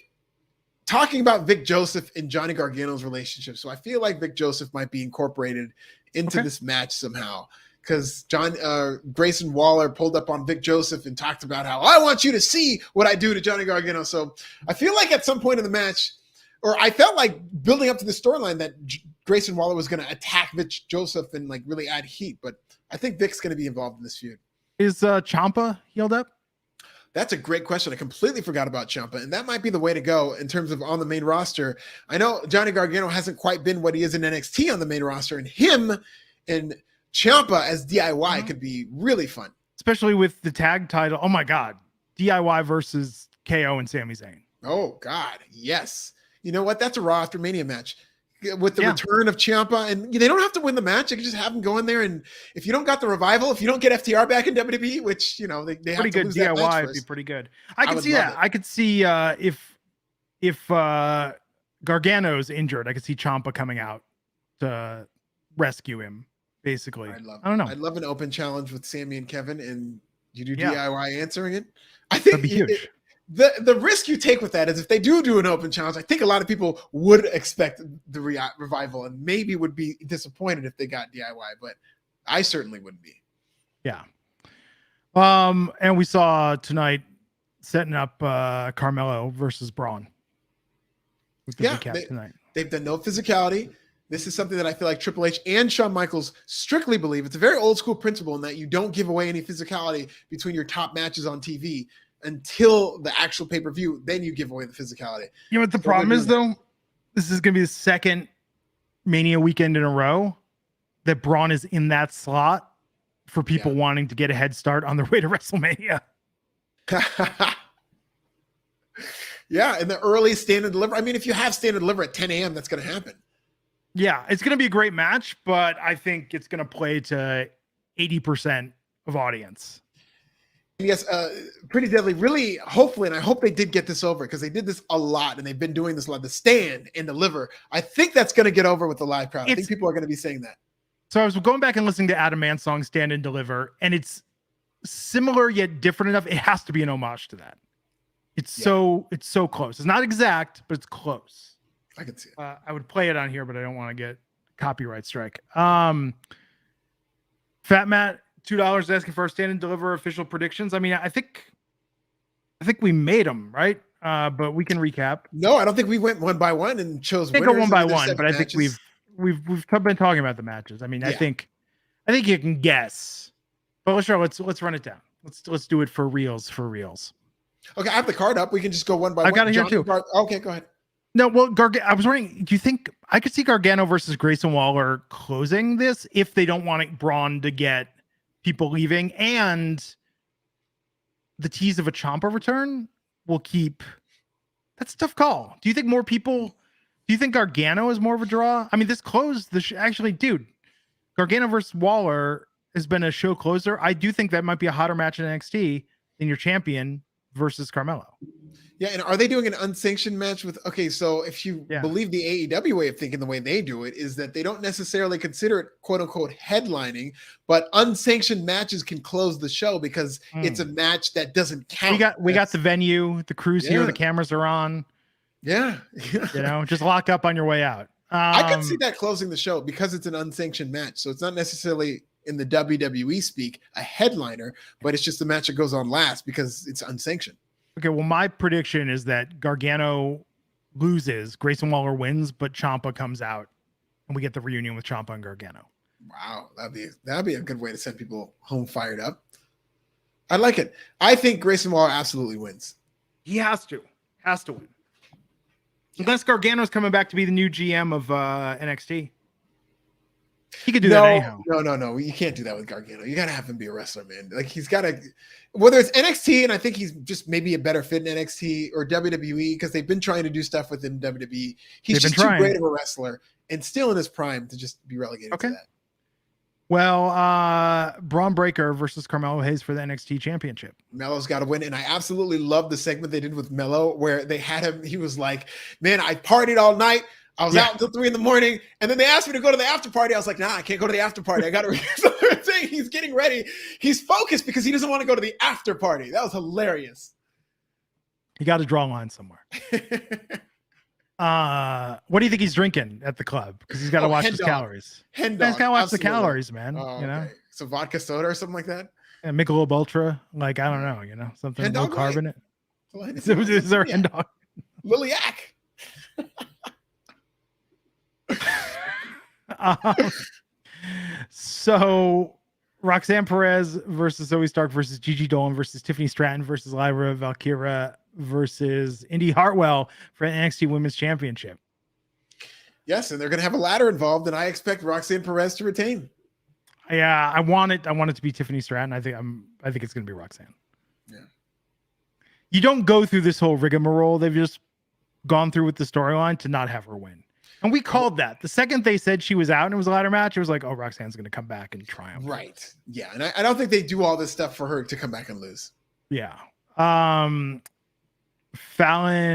talking about Vic Joseph and Johnny Gargano's relationship. So I feel like Vic Joseph might be incorporated into this match somehow, because Grayson Waller pulled up on Vic Joseph and talked about how I want you to see what I do to Johnny Gargano. So I feel like at some point in the match, or I felt like building up to the storyline that Grayson Waller was going to attack Vic Joseph and like really add heat. But I think Vic's going to be involved in this feud. Is Ciampa healed up? That's a great question. I completely forgot about Ciampa, and that might be the way to go in terms of on the main roster. I know Johnny Gargano hasn't quite been what he is in NXT on the main roster, and him and Ciampa as DIY could be really fun. Especially with the tag title. Oh my God. DIY versus KO and Sami Zayn. Oh God. Yes. You know what? That's a Raw after Mania match. With the return of Ciampa, and they don't have to win the match. They can just have him go in there, and if you don't got the revival, if you don't get FTR back in WWE, which they have pretty to good lose DIY that match would be pretty good. I could see that. I could see if Gargano's injured, I could see Ciampa coming out to rescue him. Basically, I don't know. I'd love an open challenge with Sami and Kevin, and you do DIY answering it. I think that'd be huge. The risk you take with that is if they do an open challenge, I think a lot of people would expect the revival and maybe would be disappointed if they got DIY, but I certainly wouldn't be. Yeah. And we saw tonight setting up Carmelo versus Braun. With the recap tonight. They've done no physicality. This is something that I feel like Triple H and Shawn Michaels strictly believe. It's a very old school principle in that you don't give away any physicality between your top matches on TV until the actual pay-per-view, then you give away the physicality. You know what the problem is, though? This is going to be the second Mania weekend in a row that Braun is in that slot for people wanting to get a head start on their way to WrestleMania. Yeah, in the early Stand and Deliver. I mean, if you have Stand and Deliver at 10 a.m., that's going to happen. Yeah, it's going to be a great match, but I think it's going to play to 80% of audience. Yes, Pretty Deadly. Really, hopefully, and I hope they did get this over because they did this a lot, and they've been doing this a lot. The Stand and Deliver. I think that's going to get over with the live crowd. I think people are going to be saying that. So I was going back and listening to Adam Mann's song "Stand and Deliver," and it's similar yet different enough. It has to be an homage to that. It's so close. It's not exact, but it's close. I can see it. I would play it on here, but I don't want to get copyright strike. Fat Matt, $2 asking for our Stand and Deliver official predictions. I mean, I think we made them, right? But we can recap. No, I don't think we went one by one and chose. They go one by one, but I think we've been talking about the matches. I mean, I think you can guess. But let's run it down. Let's do it for reals. Okay, I have the card up. We can just go one by one. I've got it here too. Okay, go ahead. No, well, I was wondering, do you think I could see Gargano versus Grayson Waller closing this if they don't want Braun to get people leaving, and the tease of a Ciampa return will keep? That's a tough call. Do you think more people? Do you think Gargano is more of a draw? I mean, this closed the actually, dude. Gargano versus Waller has been a show closer. I do think that might be a hotter match in NXT than your champion versus Carmelo. Yeah, and are they doing an unsanctioned match with? Okay, so if you believe the AEW way of thinking, the way they do it is that they don't necessarily consider it "quote unquote" headlining, but unsanctioned matches can close the show because it's a match that doesn't count. We got the venue, the crew's here, the cameras are on. Yeah, just lock up on your way out. I could see that closing the show because it's an unsanctioned match, so it's not necessarily in the WWE speak a headliner, but it's just a match that goes on last because it's unsanctioned. Okay, well, my prediction is that Gargano loses, Grayson Waller wins, but Ciampa comes out, and we get the reunion with Ciampa and Gargano. Wow, that'd be a good way to send people home fired up. I like it. I think Grayson Waller absolutely wins. He has to win, unless Gargano's coming back to be the new GM of NXT. He could do that anyhow. No. You can't do that with Gargano. You got to have him be a wrestler, man. Like he's got to, whether it's NXT, and I think he's just maybe a better fit in NXT or WWE because they've been trying to do stuff with him in WWE. He's just too great of a wrestler and still in his prime to just be relegated to that. Well, Braun Breaker versus Carmelo Hayes for the NXT Championship. Melo's got to win, and I absolutely love the segment they did with Melo where they had him. He was like, "Man, I partied all night. I was out until 3 a.m, and then they asked me to go to the after party. I was like, nah, I can't go to the after party. I got to." So they're saying he's getting ready. He's focused because he doesn't want to go to the after party. That was hilarious. You got to draw a line somewhere. What do you think he's drinking at the club? Because he's got to watch his calories. He's got to watch the calories, man. You know, so vodka soda or something like that. And Michelob Ultra, like I don't know, something low carb in it. Is there hen dog? Liliac. So Roxanne Perez versus Zoe Stark versus Gigi Dolan versus Tiffany Stratton versus Lyra Valkyria versus Indy Hartwell for an NXT Women's Championship. Yes, and they're going to have a ladder involved, and I expect Roxanne Perez to retain. Yeah, I want it to be Tiffany Stratton. I think it's going to be Roxanne. Yeah. You don't go through this whole rigmarole they've just gone through with the storyline to not have her win. And we called that. The second they said she was out and it was a ladder match, it was like, oh, Roxanne's going to come back and triumph. Right. Yeah. And I don't think they do all this stuff for her to come back and lose. Yeah. Fallon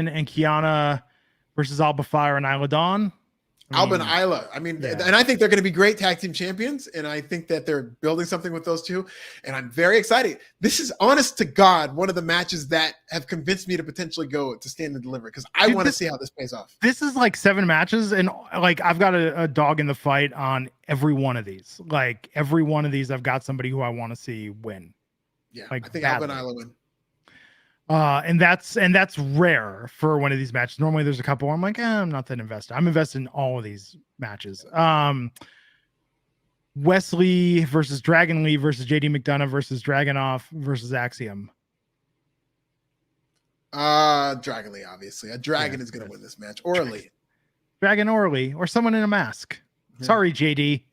and Kiana versus Alba Fire and Isla Dawn. Alba and Isla. I mean, and I think they're going to be great tag team champions. And I think that they're building something with those two. And I'm very excited. This is, honest to God, one of the matches that have convinced me to potentially go to Stand and Deliver because I want to see how this pays off. This is like 7 matches. And like, I've got a dog in the fight on every one of these. Like every one of these, I've got somebody who I want to see win. Yeah. Like I think Alba and Isla win. And that's rare for one of these matches. Normally there's a couple where I'm like, I'm not that invested. I'm invested in all of these matches. Wesley versus Dragon Lee versus JD McDonough versus Dragunov versus Axiom. Dragon Lee, obviously. A dragon is going to win this match. Or Lee. Dragon or Lee, or someone in a mask. Yeah. Sorry, JD.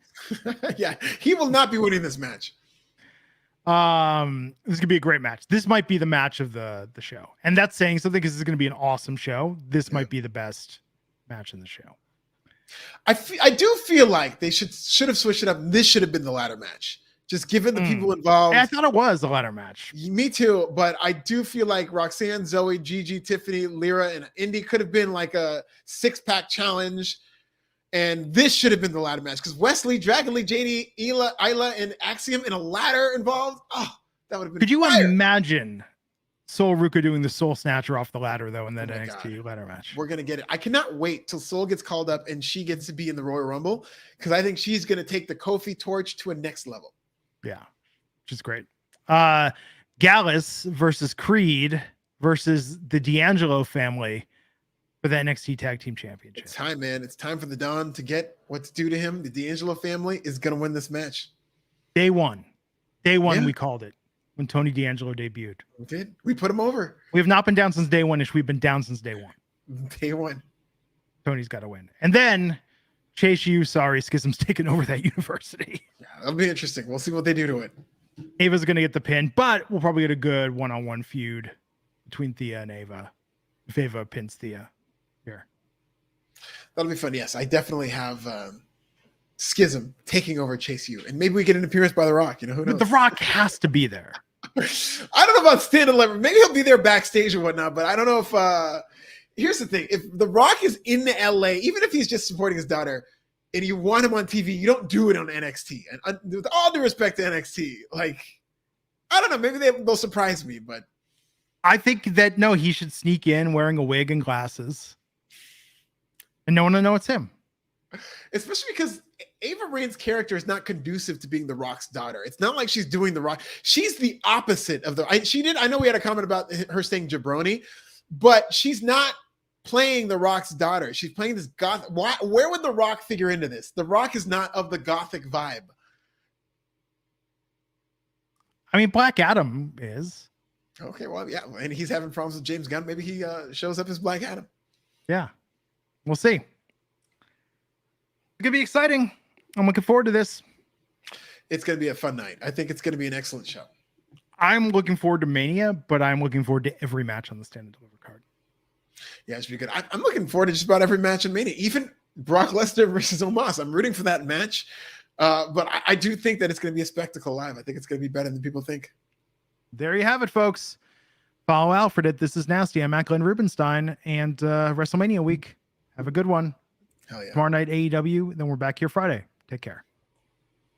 Yeah, he will not be winning this match. This could be a great match. This might be the match of the show, and that's saying something because this is going to be an awesome show. This might be the best match in the show. I do feel like they should have switched it up. This should have been the ladder match Just given the people involved. I thought it was a ladder match. Me too, but I do feel like Roxanne, Zoe, Gigi, Tiffany, Lyra, and Indy could have been like a 6-pack challenge. And this should have been the ladder match because Wesley, Dragon Lee, JD, Isla, and Axiom in a ladder involved. Oh, that would have been Could you fire. imagine Soul Ruka doing the Soul Snatcher off the ladder, though, in that NXT God. ladder match? We're going to get it. I cannot wait till Soul gets called up and she gets to be in the Royal Rumble because I think she's going to take the Kofi torch to a next level. Yeah, which is great. Gallus versus Creed versus the D'Angelo family for the NXT Tag Team Championship. It's time, man. It's time for the Don to get what's due to him. The D'Angelo family is going to win this match. Day one, we called it when Tony D'Angelo debuted. We did. We put him over. We have not been down since day one-ish. We've been down since day one. Day one. Tony's got to win. And then Chase U, Schism's taking over that university. Yeah, that'll be interesting. We'll see what they do to it. Ava's going to get the pin, but we'll probably get a good one-on-one feud between Thea and Ava. If Ava pins Thea here. That'll be fun. Yes, I definitely have Schism taking over Chase U. And maybe we get an appearance by The Rock. You know, who knows? But The Rock has to be there. I don't know about stand lever. Maybe he'll be there backstage or whatnot, but I don't know if here's the thing. If The Rock is in LA, even if he's just supporting his daughter and you want him on TV, you don't do it on NXT. And with all due respect to NXT, like, I don't know, maybe they'll surprise me, but I think that no, he should sneak in wearing a wig and glasses. And no one will know it's him. Especially because Ava Rain's character is not conducive to being The Rock's daughter. It's not like she's doing The Rock. She's the opposite of I know we had a comment about her saying jabroni, but she's not playing The Rock's daughter. She's playing this goth. Where would The Rock figure into this? The Rock is not of the gothic vibe. I mean, Black Adam is. Okay, well, yeah, and he's having problems with James Gunn. Maybe he shows up as Black Adam. Yeah, we'll see. It's gonna be exciting. I'm looking forward to this. It's gonna be a fun night. I think it's gonna be an excellent show. I'm looking forward to Mania, but I'm looking forward to every match on the Stand and Deliver card. Yeah, it should be good. I'm looking forward to just about every match in Mania, even Brock Lesnar versus Omos. I'm rooting for that match, but I do think that it's going to be a spectacle live. I think it's going to be better than people think. There you have it, folks. Follow Alfred at This Is Nasty. I'm at Glenn Rubenstein, and WrestleMania week. Have a good one. Hell yeah. Tomorrow night, AEW. Then we're back here Friday. Take care.